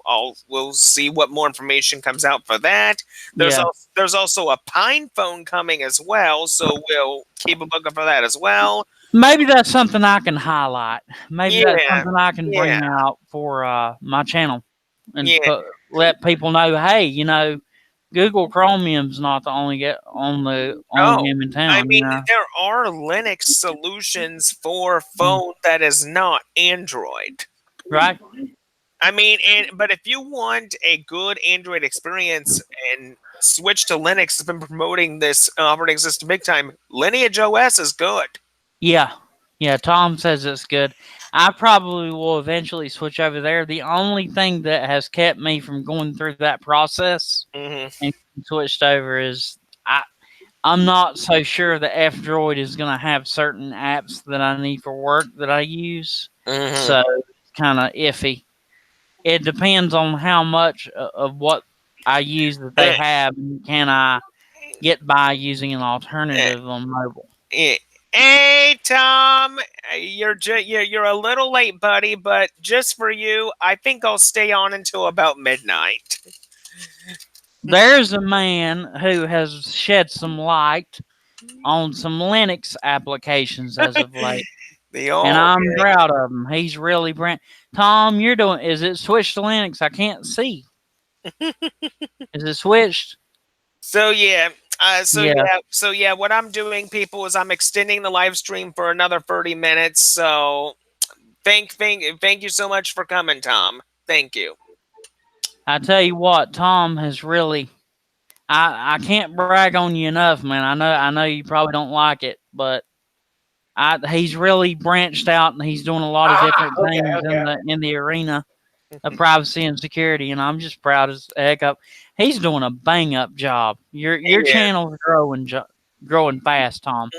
we'll see what more information comes out for that. There's also a Pine phone coming as well, so we'll keep a lookout for that as well. Maybe that's something I can highlight. Maybe that's something I can bring out for my channel and let people know, hey, you know, Google Chromium's not the only game in town. I mean, there are Linux solutions for phone that is not Android. Right. I mean, but if you want a good Android experience and switch to Linux, has been promoting this operating system big time. Lineage OS is good. Yeah. Tom says it's good. I probably will eventually switch over there. The only thing that has kept me from going through that process and switched over is I'm not so sure that F-Droid is going to have certain apps that I need for work that I use. So it's kind of iffy. It depends on how much of what I use that they have. Can I get by using an alternative on mobile? Hey, Tom, you're a little late, buddy, but just for you, I think I'll stay on until about midnight. There's a man who has shed some light on some Linux applications as of late. And I'm proud of him. He's really Tom, is it switched to Linux? I can't see. Is it switched? So what I'm doing, people, is I'm extending the live stream for another 30 minutes. So thank you so much for coming, Tom. Thank you. I tell you what, Tom has really I can't brag on you enough, man. I know you probably don't like it, but he's really branched out and he's doing a lot of different things in the arena of privacy and security, and I'm just proud as heck up. He's doing a bang up job. Your channel's growing fast, Tom.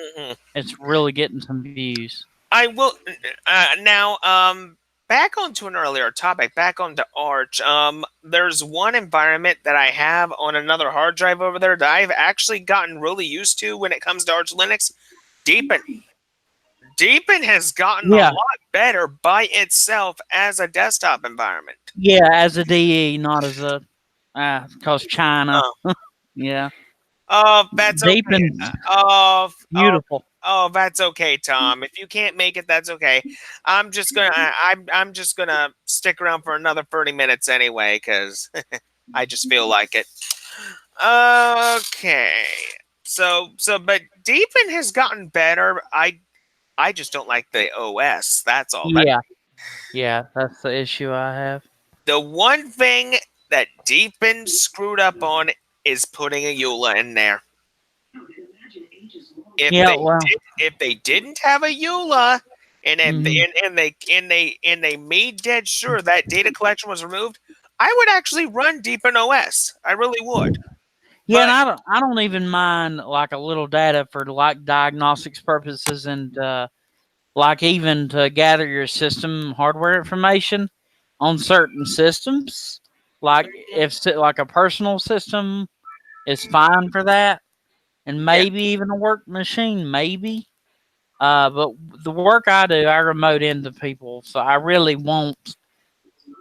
It's really getting some views. I will now back onto an earlier topic, back onto Arch. There's one environment that I have on another hard drive over there that I've actually gotten really used to when it comes to Arch Linux. Deepin. Deepin has gotten a lot better by itself as a desktop environment. Yeah, as a DE, not as a because China. Yeah. Oh, that's Deepin. Okay. Oh, beautiful. Oh, that's okay, Tom. If you can't make it, that's okay. I'm just gonna stick around for another 30 minutes anyway, because I just feel like it. Okay. But Deepin has gotten better. I just don't like the OS. That's all. Yeah, that's the issue I have. The one thing that Deepin screwed up on is putting a EULA in there. If they didn't have a EULA and they made dead sure that data collection was removed, I would actually run Deepin OS. I really would. Yeah, and I don't even mind like a little data for like diagnostics purposes and like even to gather your system hardware information on certain systems. Like if like a personal system is fine for that, and maybe even a work machine, maybe. But the work I do, I remote into people, so I really won't.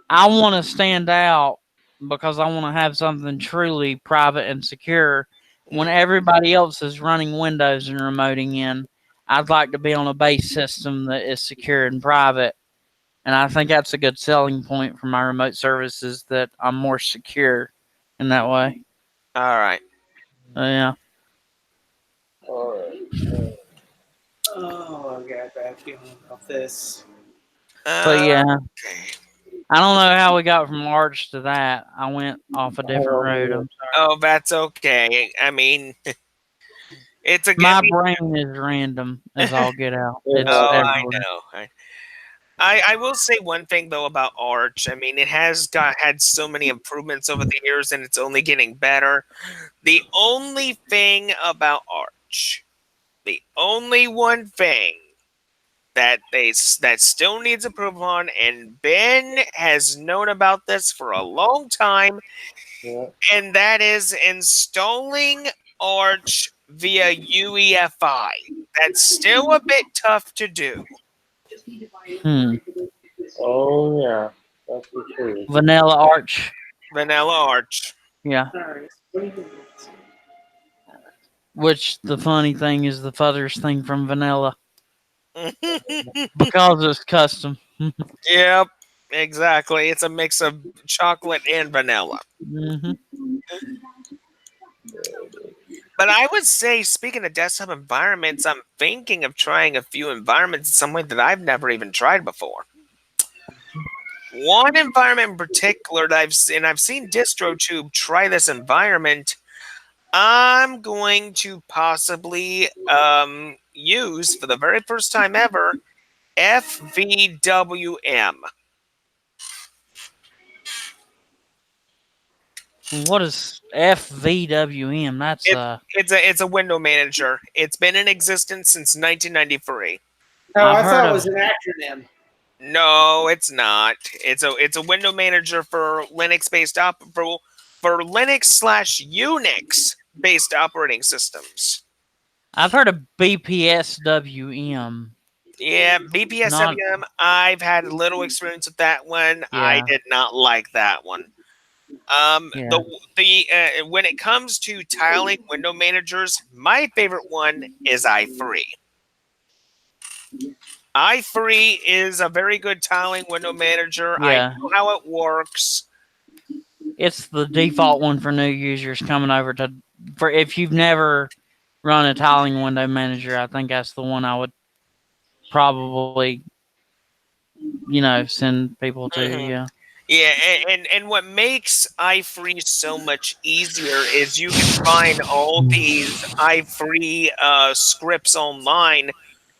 I want to stand out because I want to have something truly private and secure. When everybody else is running Windows and remoting in, I'd like to be on a base system that is secure and private. And I think that's a good selling point for my remote services that I'm more secure in that way. All right. Yeah. All right. Oh, I got a bad feeling about this. But yeah, Okay. I don't know how we got from Arch to that. I went off a different road. I'm sorry. Oh, that's okay. I mean, it's a My good. brain is random as all get out. It's Oh, I everywhere. know. I will say one thing though about Arch. I mean, it has had so many improvements over the years, and it's only getting better. The only thing about Arch, the only one thing that that still needs approval on, and Ben has known about this for a long time, Yeah. and that is installing Arch via UEFI. That's still a bit tough to do. Hmm. Oh yeah. That's for sure. Vanilla Arch. Vanilla Arch. Yeah. Alright. Which the funny thing is the furthest thing from vanilla because it's custom. Yep, exactly. It's a mix of chocolate and vanilla. Hmm. But I would say, speaking of desktop environments, I'm thinking of trying a few environments in some way that I've never even tried before. One environment in particular that I've seen DistroTube try this environment. I'm going to possibly use for the very first time ever FVWM. What is FVWM? That's It's a window manager. It's been in existence since 1993. Oh, I I've thought heard it was of- an acronym. No, it's not. It's a window manager for Linux based for Linux/Unix based operating systems. I've heard of BPSWM. Yeah, BPSWM. I've had little experience with that one. I Yeah. did not like that one. Yeah. The when it comes to tiling window managers, my favorite one is i3. i3 is a very good tiling window manager. Yeah. I know how it works. It's the default one for new users coming over to. For if you've never run a tiling window manager, I think that's the one I would probably, send people to. Mhm. Yeah. Yeah, and what makes i3 so much easier is you can find all these i3 scripts online,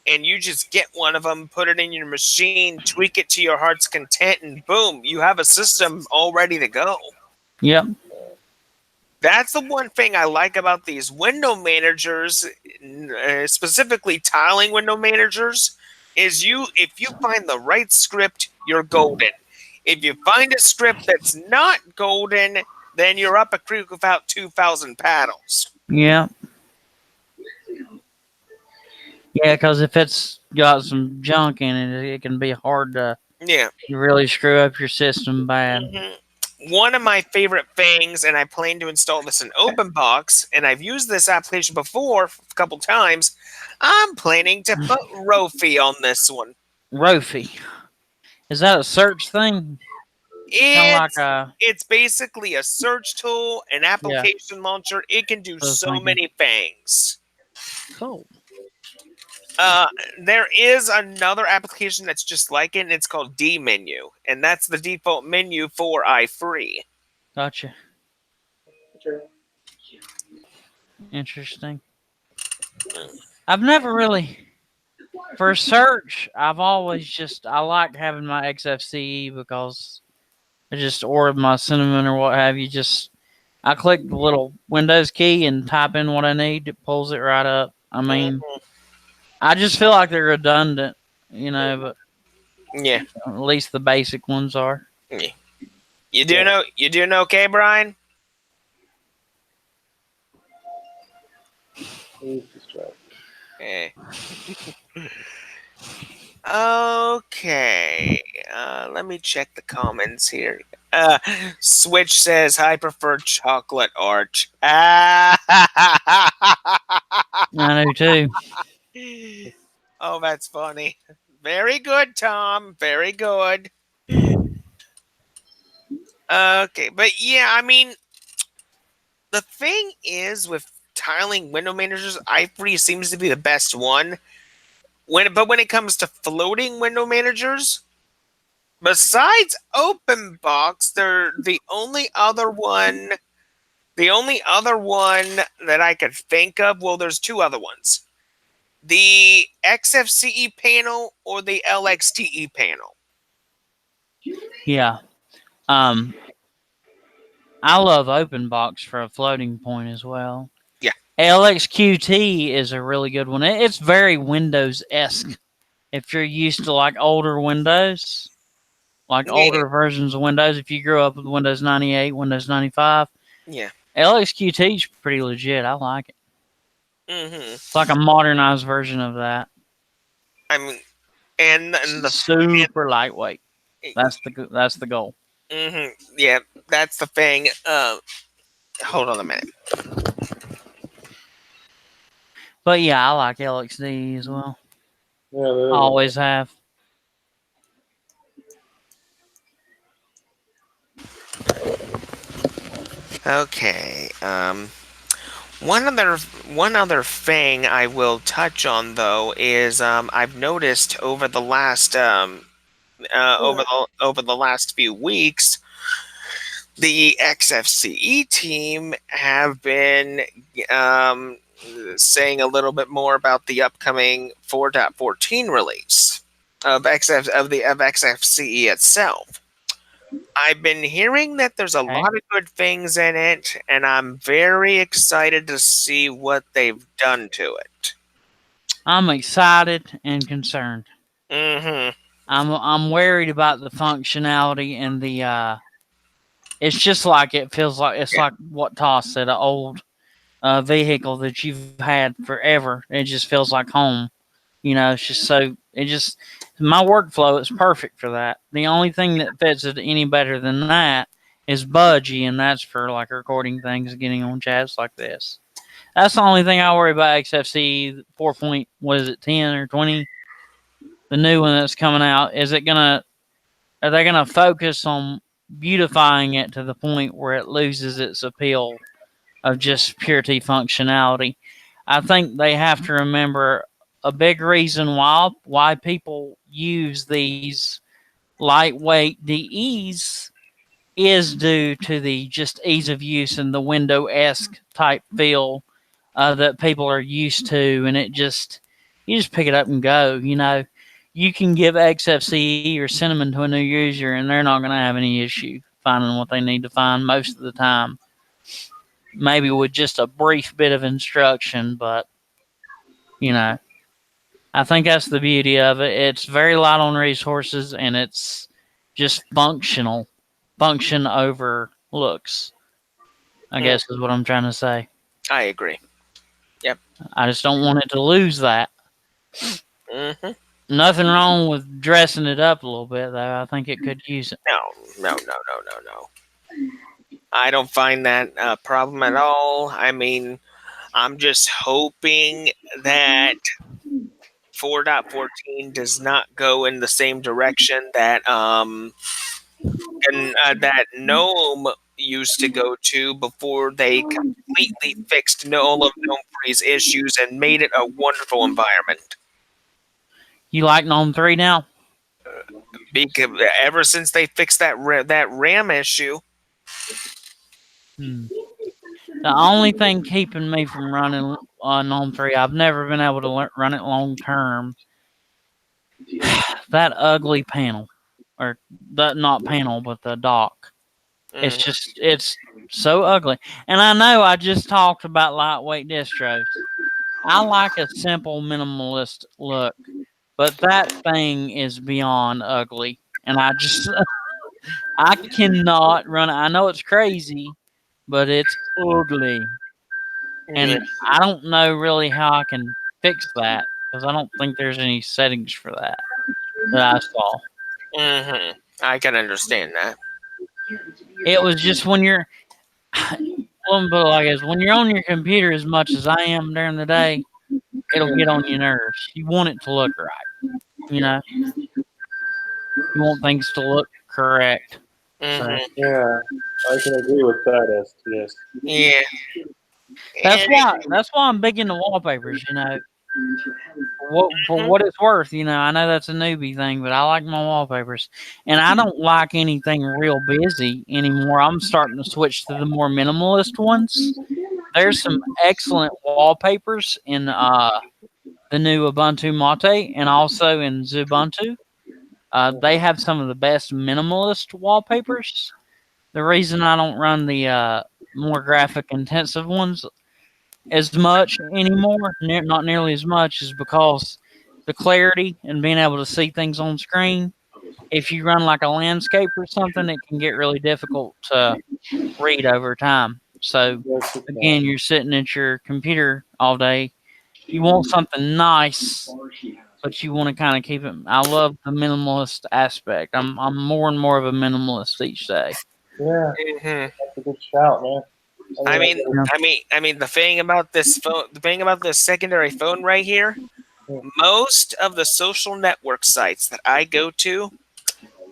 and you just get one of them, put it in your machine, tweak it to your heart's content, and boom, you have a system all ready to go. Yep. That's the one thing I like about these window managers, specifically tiling window managers, is if you find the right script, you're golden. If you find a script that's not golden, then you're up a creek without 2,000 paddles. Yeah. Yeah, because if it's got some junk in it, it can be hard to Yeah. really screw up your system bad. Mhm. One of my favorite things, and I plan to install this in OpenBox, and I've used this application before a couple times. I'm planning to put Rofi on this one. Rofi. Is that a search thing? Kind of like It's basically a search tool, an application launcher. It can do so many things. cool. There is another application that's just like it, and it's called dmenu, and that's the default menu for i3. Gotcha. Interesting. I've never really, for search, I've always I like having my XFCE because I just, or my Cinnamon or what have you, just I click the little Windows key and type in what I need. It pulls it right up. I mean, I just feel like they're redundant, but Yeah. at least the basic ones are. You doing okay, Brian? He's distracted. Eh. Okay. Let me check the comments here. Switch says, I prefer chocolate arch. I do too. Oh, that's funny. Very good, Tom. Very good. Okay, but yeah, I mean, the thing is with tiling window managers, Ivory seems to be the best one. But when it comes to floating window managers, besides OpenBox, they're the only other one. The only other one that I could think of. Well, there's two other ones: the XFCE panel or the LXTE panel. Yeah. I love OpenBox for a floating point as well. Yeah. LXQT is a really good one. It's very Windows-esque. If you're used to like older Windows, like Yeah. older versions of Windows, if you grew up with Windows 98, Windows 95, Yeah. LXQT is pretty legit. I like it. Mm-hmm. It's like a modernized version of that. I mean, and the Super lightweight. That's the goal. Mm-hmm. Yeah, that's the thing. Hold on a minute. But yeah, I like LXD as well. Yeah, there Always have. Okay. One other thing I will touch on though is I've noticed over the last over the last few weeks, the XFCE team have been saying a little bit more about the upcoming 4.14 release of XFCE itself. I've been hearing that there's a lot of good things in it, and I'm very excited to see what they've done to it. I'm excited and concerned. Mm-hmm. I'm worried about the functionality and the. It's just like it feels like it's like what Toss said, an old vehicle that you've had forever. It just feels like home. It's just so my workflow is perfect for that. The only thing that fits it any better than that is Budgie, and that's for like recording things and getting on chats like this. That's the only thing I worry about. XFC 4. What is it, 10 or 20? The new one that's coming out. Are they gonna focus on beautifying it to the point where it loses its appeal of just purity functionality? I think they have to remember a big reason why people use these lightweight DEs is due to the just ease of use and the window-esque type feel that people are used to, and you just pick it up and go. You can give XFCE or Cinnamon to a new user, and they're not going to have any issue finding what they need to find most of the time. Maybe with just a brief bit of instruction, but I think that's the beauty of it. It's very light on resources, and it's just functional. Function over looks, I guess is what I'm trying to say. I agree. Yep. I just don't want it to lose that. Mm-hmm. Nothing wrong with dressing it up a little bit, though. I think it could use it. No. I don't find that a problem at all. I mean, I'm just hoping that 4.14 does not go in the same direction that that GNOME used to go to before they completely fixed all of GNOME 3's issues and made it a wonderful environment. You like GNOME 3 now? Because ever since they fixed that RAM issue. The only thing keeping me from running GNOME 3, I've never been able to run it long term. That ugly panel, or not panel, but the dock. It's just, it's so ugly. And I know I just talked about lightweight distros. I like a simple minimalist look, but that thing is beyond ugly. And I just, I cannot run it. I know it's crazy, but it's ugly. And I don't know really how I can fix that because I don't think there's any settings for that I saw. I can understand that. It was just when you're, well, but like this, when you're on your computer as much as I am during the day, it'll get on your nerves. You want it to look right, you know. You want things to look correct. Mhm. Yeah, I can agree with that, STS. Yeah. That's why I'm big into wallpapers. You know, for what it's worth. You know, I know that's a newbie thing, but I like my wallpapers, and I don't like anything real busy anymore. I'm starting to switch to the more minimalist ones. There's some excellent wallpapers in the new Ubuntu Mate and also in Xubuntu. They have some of the best minimalist wallpapers. The reason I don't run the more graphic intensive ones as much anymore, not nearly as much, is because the clarity and being able to see things on screen. If you run like a landscape or something, it can get really difficult to read over time. So Yes, it again, you're sitting at your computer all day. You want something nice, but you want to kind of keep it. I love the minimalist aspect. I'm more and more of a minimalist each day. Yeah, Mhm. that's a good shout, man. I mean, the thing about this phone, the thing about this secondary phone right here, most of the social network sites that I go to,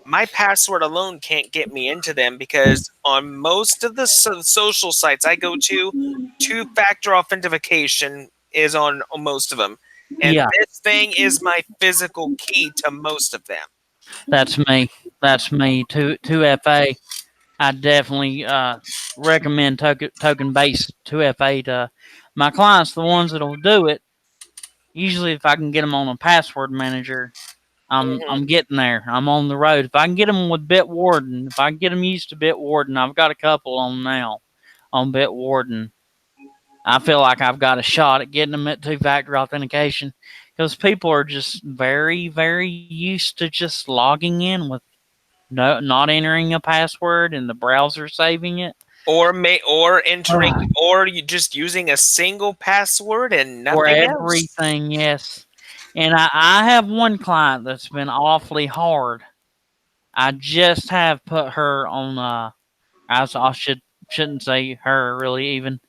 my password alone can't get me into them because on most of the social sites I go to, two-factor authentication is on most of them, and Yeah, this thing is my physical key to most of them. that's me. That's me. 2FA. I definitely recommend token based 2FA to my clients, the ones that'll do it. Usually, if I can get them on a password manager, I'm getting there. I'm on the road. If I can get them with Bitwarden, if I can get them used to Bitwarden, I've got a couple on now on Bitwarden. I feel like I've got a shot at getting them at two-factor authentication because people are just very, very used to just logging in with not entering a password and the browser saving it. Or entering, or you just using a single password and For nothing else. everything, yes. And I have one client that's been awfully hard. I just have put her on. I shouldn't say her really. Even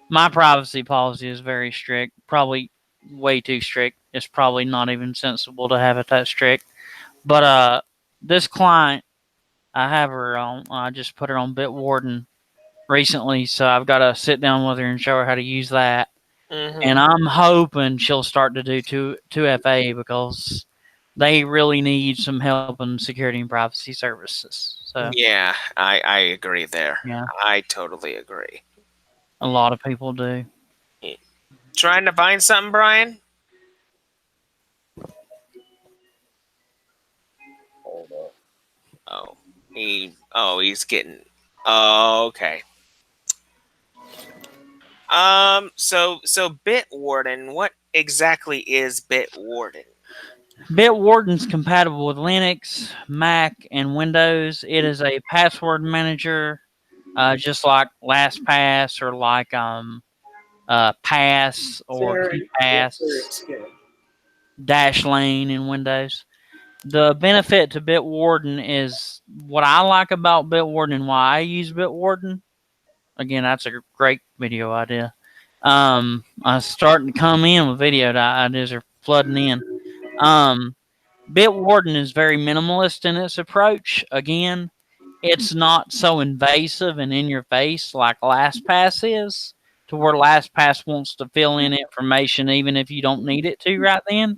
my privacy policy is very strict. Probably way too strict. It's probably not even sensible to have it that strict. But this client, I have her on. I just put her on Bitwarden recently, so I've got to sit down with her and show her how to use that. And I'm hoping she'll start to do 2FA because they really need some help in security and privacy services. So Yeah, I agree there. yeah, I totally agree. a lot of people do. Trying to find something, Brian? Hold up. He's getting. Oh, okay. So Bitwarden, what exactly is Bitwarden? Bitwarden's compatible with Linux, Mac, and Windows. It is a password manager, just like LastPass or like Pass or KeePass, Dashlane in Windows. The benefit to Bitwarden is what I like about Bitwarden and why I use Bitwarden. Again, that's a great video idea. I'm starting to come in with video ideas are flooding in. Bitwarden is very minimalist in its approach. Again, it's not so invasive and in your face like LastPass is, to where LastPass wants to fill in information even if you don't need it to right then.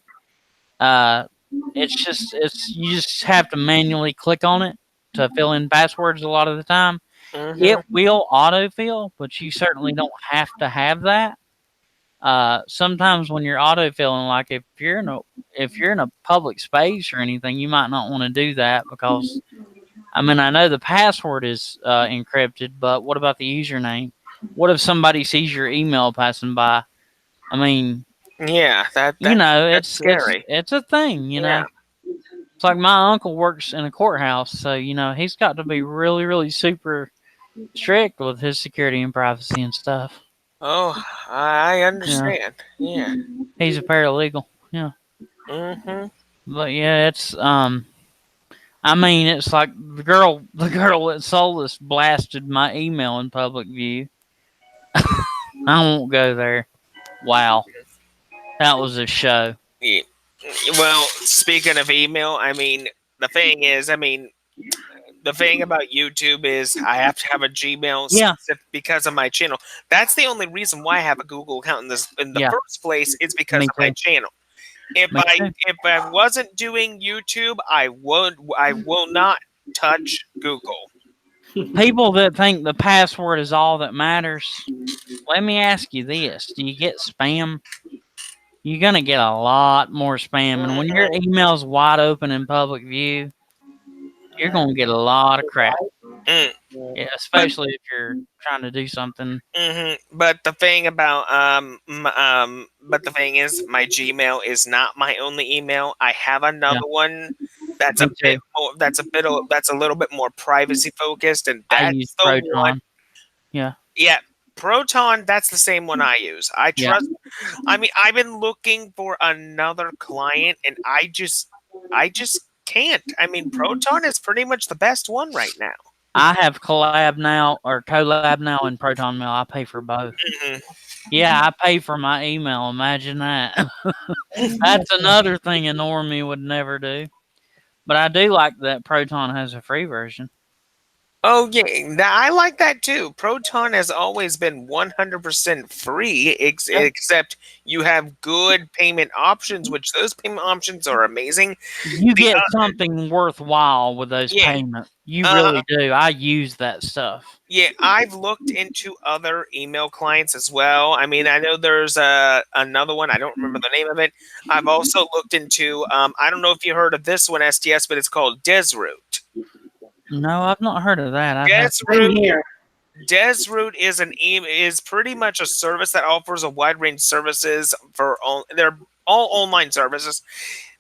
You just have to manually click on it to fill in passwords a lot of the time. It will autofill, but you certainly don't have to have that. Sometimes when you're autofilling, like if you're in a public space or anything, you might not want to do that because I mean, I know the password is encrypted, but what about the username? What if somebody sees your email passing by? I mean, Yeah, you that's know, that's scary. it's a thing. You Yeah. know, it's like my uncle works in a courthouse, so you know he's got to be really, really super strict with his security and privacy and stuff. Oh, I Yeah, understand. Yeah. he's a paralegal. Yeah, Mm-hmm. but yeah, it's I mean, it's like the girl that sold us blasted my email in public view. I won't go there. Wow, that was a show. Yeah. Well, speaking of email, I mean, the thing is, I mean, the thing about YouTube is I have to have a Gmail Yeah, specific because of my channel. That's the only reason why I have a Google account in the yeah, first place is because me of my too. channel. If Me too. I wasn't doing YouTube, I will not touch Google. People that think the password is all that matters, let me ask you this: do you get spam? You're gonna get a lot more spam, and when your email's wide open in public view, you're gonna get a lot of crap. Mm. Yeah, especially if you're trying to do something. But the thing about but the thing is, my Gmail is not my only email. I have another one that's Me a bit too. more, that's a little bit more privacy focused, and I use that's the one. Proton. Yeah, Yeah, Proton. That's the same one I use. I yeah. trust. I mean, I've been looking for another client, and I just can't. I mean, Proton is pretty much the best one right now. I have collab now or collab now in Proton Mail. I pay for both. Mhm. Yeah, I pay for my email. Imagine that. That's another thing a normie would never do. But I do like that Proton has a free version. Oh yeah, I like that too. Proton has always been 100% free, except you have good payment options, which those payment options are amazing. You The get something worthwhile with those Yeah, payments. You really do. I use that stuff. yeah, I've looked into other email clients as well. I mean, I know there's another one. I don't remember the name of it. I've also looked into. I don't know if you heard of this one, STS, but it's called Desroot. No, I've not heard of that. Same here. Desroot is pretty much a service that offers a wide range of services for all. They're all online services.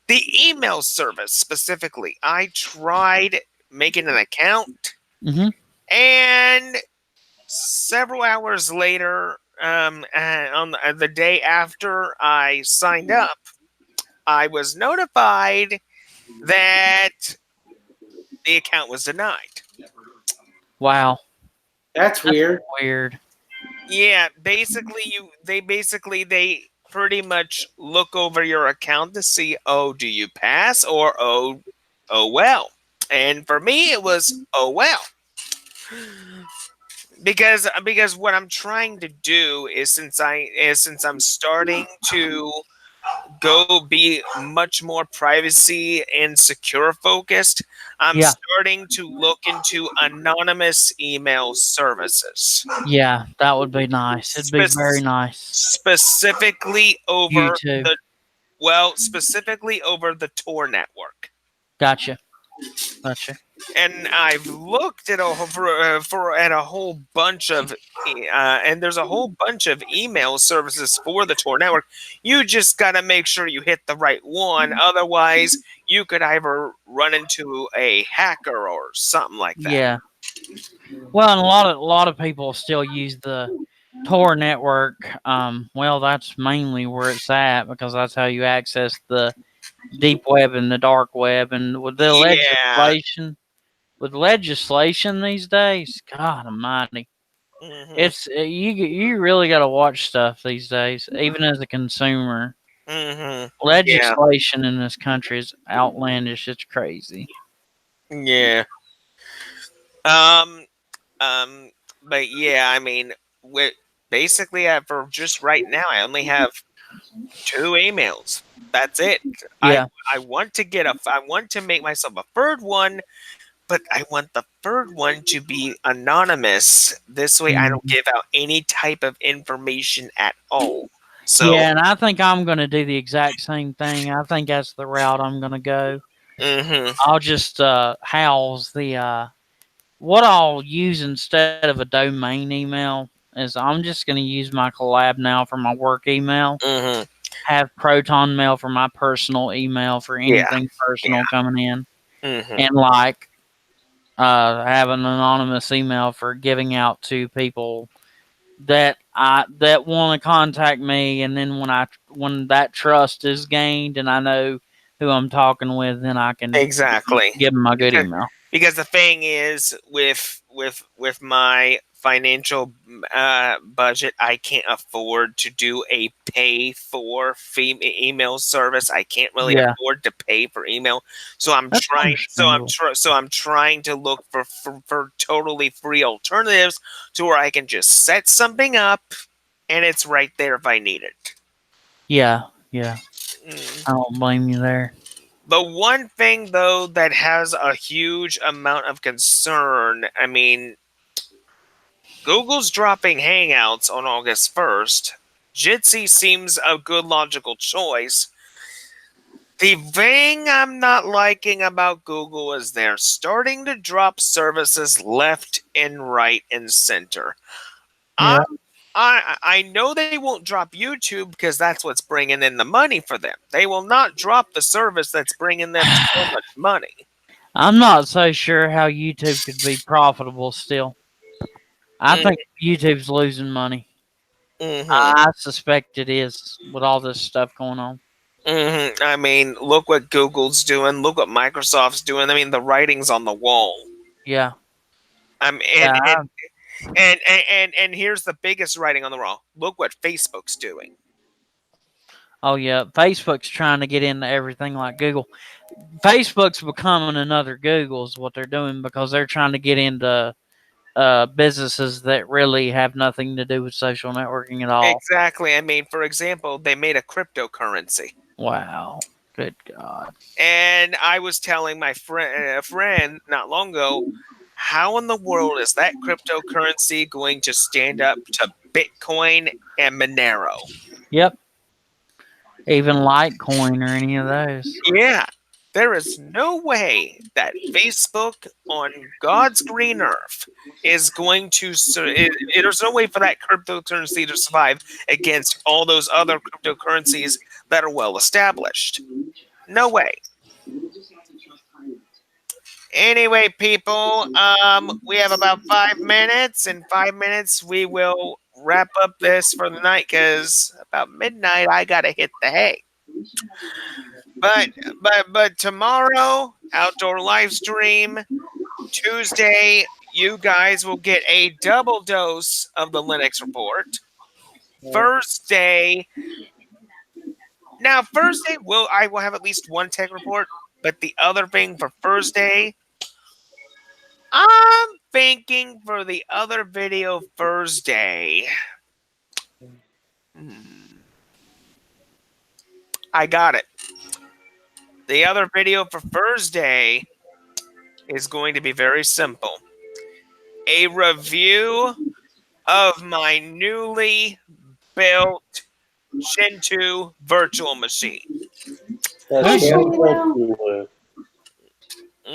The email service specifically, I tried making an account, Mm-hmm. and several hours later, on the day after I signed up, I was notified that the account was denied. Wow. That's weird. Weird. Yeah, basically they pretty much look over your account to see, oh, do you pass, or oh well. And for me it was oh well. Because what I'm trying to do is since I'm starting to go be much more privacy and secure focused, I'm Yeah. starting to look into anonymous email services. Yeah, that would be nice. It'd be very nice. Specifically over YouTube. specifically over the Tor network. Gotcha. And I've looked at a whole bunch of and there's a whole bunch of email services for the Tor network. You just got to make sure you hit the right one, otherwise you could either run into a hacker or something like that. Yeah. Well, and a lot of people still use the Tor network. Well, that's mainly where it's at because that's how you access the deep web and the dark web. And with the legislation these days, God Almighty, Mhm. it's you really got to watch stuff these days, even as a consumer. Mhm. Legislation in this country is outlandish. It's crazy. Yeah. But yeah, I mean, basically, for just right now, I only have 2 emails. That's it. Yeah. I want to make myself a third one, but I want the third one to be anonymous. This way, I don't give out any type of information at all. So Yeah, and I think I'm going to do the exact same thing. I think that's the route I'm going to go. I'll just house the what I'll use instead of a domain email is I'm just going to use my Collab now for my work email. Have Proton Mail for my personal email for anything personal coming in, and like have an anonymous email for giving out to people that want to contact me, and then when that trust is gained and I know who I'm talking with, then I can Exactly. give them my good email. Because the thing is, with my financial budget, I can't afford to do a pay for email service. I can't really afford to pay for email, so I'm That's trying. So understandable. I'm trying to look for totally free alternatives to where I can just set something up, and it's right there if I need it. Yeah. Mm. I don't blame you there. The one thing, though, that has a huge amount of concern, I mean, Google's dropping Hangouts on August 1st. Jitsi seems a good logical choice. The thing I'm not liking about Google is they're starting to drop services left and right and center. Yeah. I know they won't drop YouTube because that's what's bringing in the money for them. They will not drop the service that's bringing them so much money. I'm not so sure how YouTube could be profitable still. I think YouTube's losing money. I suspect it is with all this stuff going on. I mean, look what Google's doing. Look what Microsoft's doing. I mean, the writing's on the wall. Yeah. And here's the biggest writing on the wall. Look what Facebook's doing. Oh yeah, Facebook's trying to get into everything like Google. Facebook's becoming another Google is what they're doing because they're trying to get into businesses that really have nothing to do with social networking at all. Exactly. I mean, for example, they made a cryptocurrency. Wow. Good God. And I was telling my friend not long ago, how in the world is that cryptocurrency going to stand up to Bitcoin and Monero? Yep. Even Litecoin or any of those. Yeah. There is no way that Facebook on God's green earth is going to... There's no way for that cryptocurrency to survive against all those other cryptocurrencies that are well established. No way. Anyway, people, we have about 5 minutes. In 5 minutes, we will wrap up this for the night because about midnight, I got to hit the hay. But tomorrow, outdoor live stream. Tuesday, you guys will get a double dose of the Linux report. Thursday, I will have at least one tech report. But the other thing for Thursday, I'm thinking for the other video Thursday. I got it. The other video for Thursday is going to be very simple. A review of my newly built Gentoo virtual machine. That's Hey, what you live.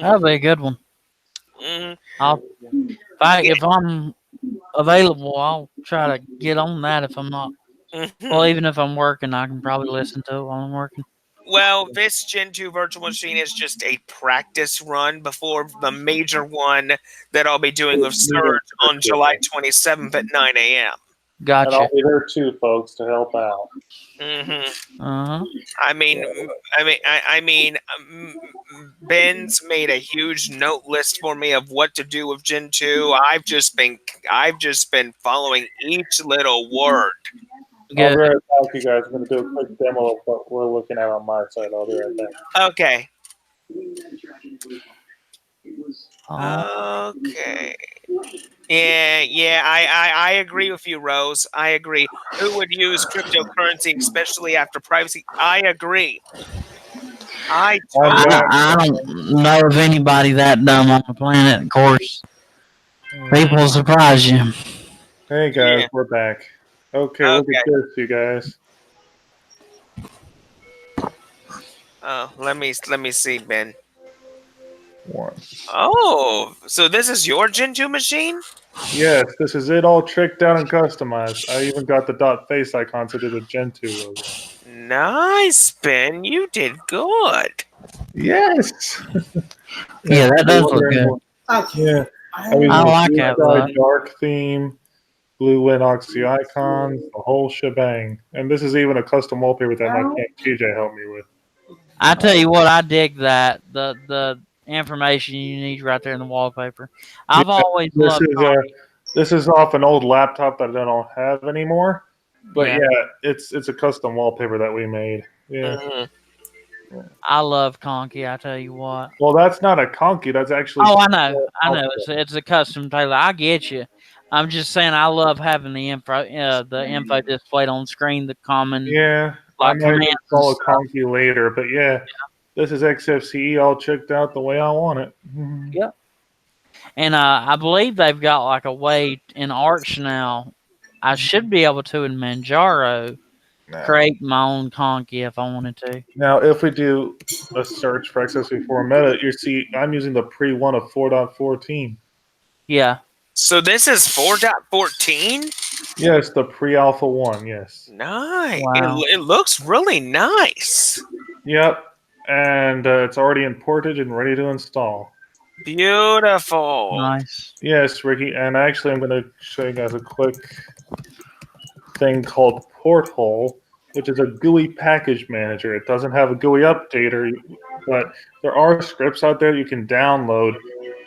That'll be a good one. If I'm available, I'll try to get on that if I'm not. Well, even if I'm working, I can probably listen to it while I'm working. Well, this Gentoo virtual machine is just a practice run before the major one that I'll be doing with Surge on July 27th at 9 a.m. Gotcha. And I'll be there too, folks, to help out. I mean, Ben's made a huge note list for me of what to do with Gentoo. I've just been following each little word. I'll be right back, you guys. I'm going to do a quick demo of what we're looking at on my side. I'll be right back. Okay. Oh. Okay. Yeah, I agree with you, Rose. I agree. Who would use cryptocurrency, especially after privacy? I agree. I don't know of anybody that dumb on the planet, of course. People surprise you. Hey, guys, we're back. Okay, look at this, you guys. let me see, Ben. once. Oh, so this is your Gen 2 machine? Yes, this is it all tricked out and customized. I even got the dot face icon to do the Gen 2 logo. Nice, Ben. You did good. Yes. Yeah, that does look good. Okay. Yeah. I mean, I the like blue that sky look. dark theme, blue Winoxy icons, the whole shebang. And this is even a custom wallpaper that my cat TJ helped me with. I tell you what, I dig that the information you need right there in the wallpaper. I've Yeah, always This loved. is this is off an old laptop that I don't have anymore. But Yeah. yeah, it's a custom wallpaper that we made. Yeah. Mhm. I love Conky. I tell you what. Well, that's not a conky. That's actually. Oh, I know. It's a custom tailor. I get you. I'm just saying, I love having the info displayed on screen. The common, Yeah, I like might commands install a and stuff. conky later, but yeah, this is XFCE all checked out the way I want it. Yeah. And I believe they've got like a way in Arch now. I should be able to in Manjaro create my own Conky if I wanted to. Now, if we do a search for XFCE4 Meta, you see I'm using the pre-1 of 4.14. Yeah. So this is 4.14? Yes, the pre-alpha one. Yes. Nice. Wow. It looks really nice. Yep, and it's already imported and ready to install. Beautiful. Nice. Yes, Ricky, and actually, I'm going to show you guys a quick thing called Porthole, which is a GUI package manager. It doesn't have a GUI updater, but there are scripts out there you can download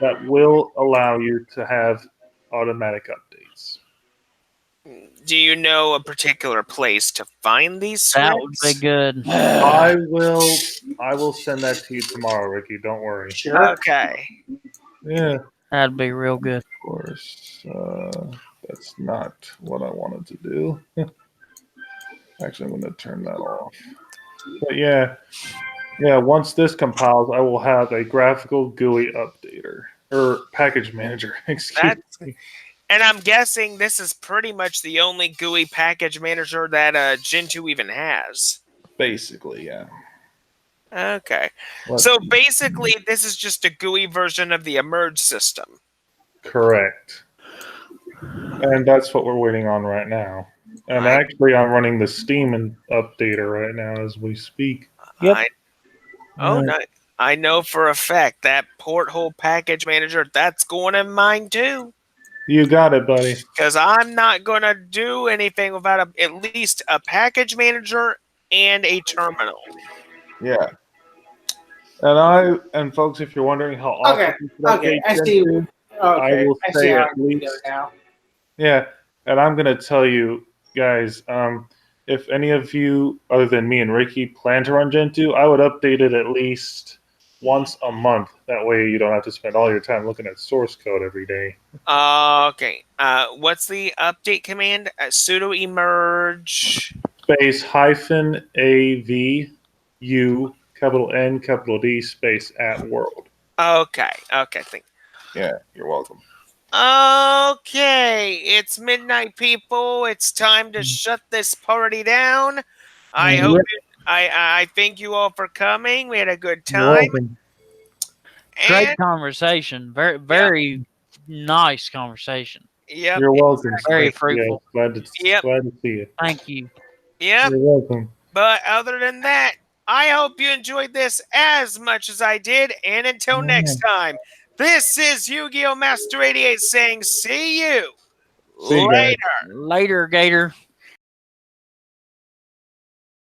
that will allow you to have automatic updates. Do you know a particular place to find these That would scripts? be good. I will send that to you tomorrow, Ricky. Don't worry. Sure. Okay. Yeah, That'd be real good. of course. That's not what I wanted to do. Actually, I'm going to turn that off. But yeah, once this compiles, I will have a graphical GUI updater or package manager. Excuse me. And I'm guessing this is pretty much the only GUI package manager that Gen 2 even has. Basically, yeah. Okay. Let's So see. basically, this is just a GUI version of the Emerge system. Correct. And that's what we're waiting on right now. And I- actually, I'm running the Steam updater right now as we speak. Yep. I know for a fact that Porthole package manager, that's going in mine too. You got it, buddy. Because I'm not going to do anything without at least a package manager and a terminal. Yeah. And folks, if you're wondering how often Okay, you should update okay, I Gen see. 2, Okay, will I say see how at it goes least- now. yeah, and I'm gonna tell you guys, if any of you other than me and Ricky plan to run Gen 2, I would update it at least once a month. That way you don't have to spend all your time looking at source code every day. Okay. What's the update command? Sudo emerge. Space -AVU capital N capital D space @world. Okay. Yeah, you're welcome. Okay, it's midnight, people. It's time to shut this party down. I hope I thank you all for coming. We had a good time. Great And conversation. Very nice conversation. yep, You're welcome. Very Thank you, fruitful. guys. Glad to see you. Thank you. yep. You're welcome. But other than that, I hope you enjoyed this as much as I did. And until next time, this is Yu-Gi-Oh! Master 88 saying see you See you guys. later. Later, Gator.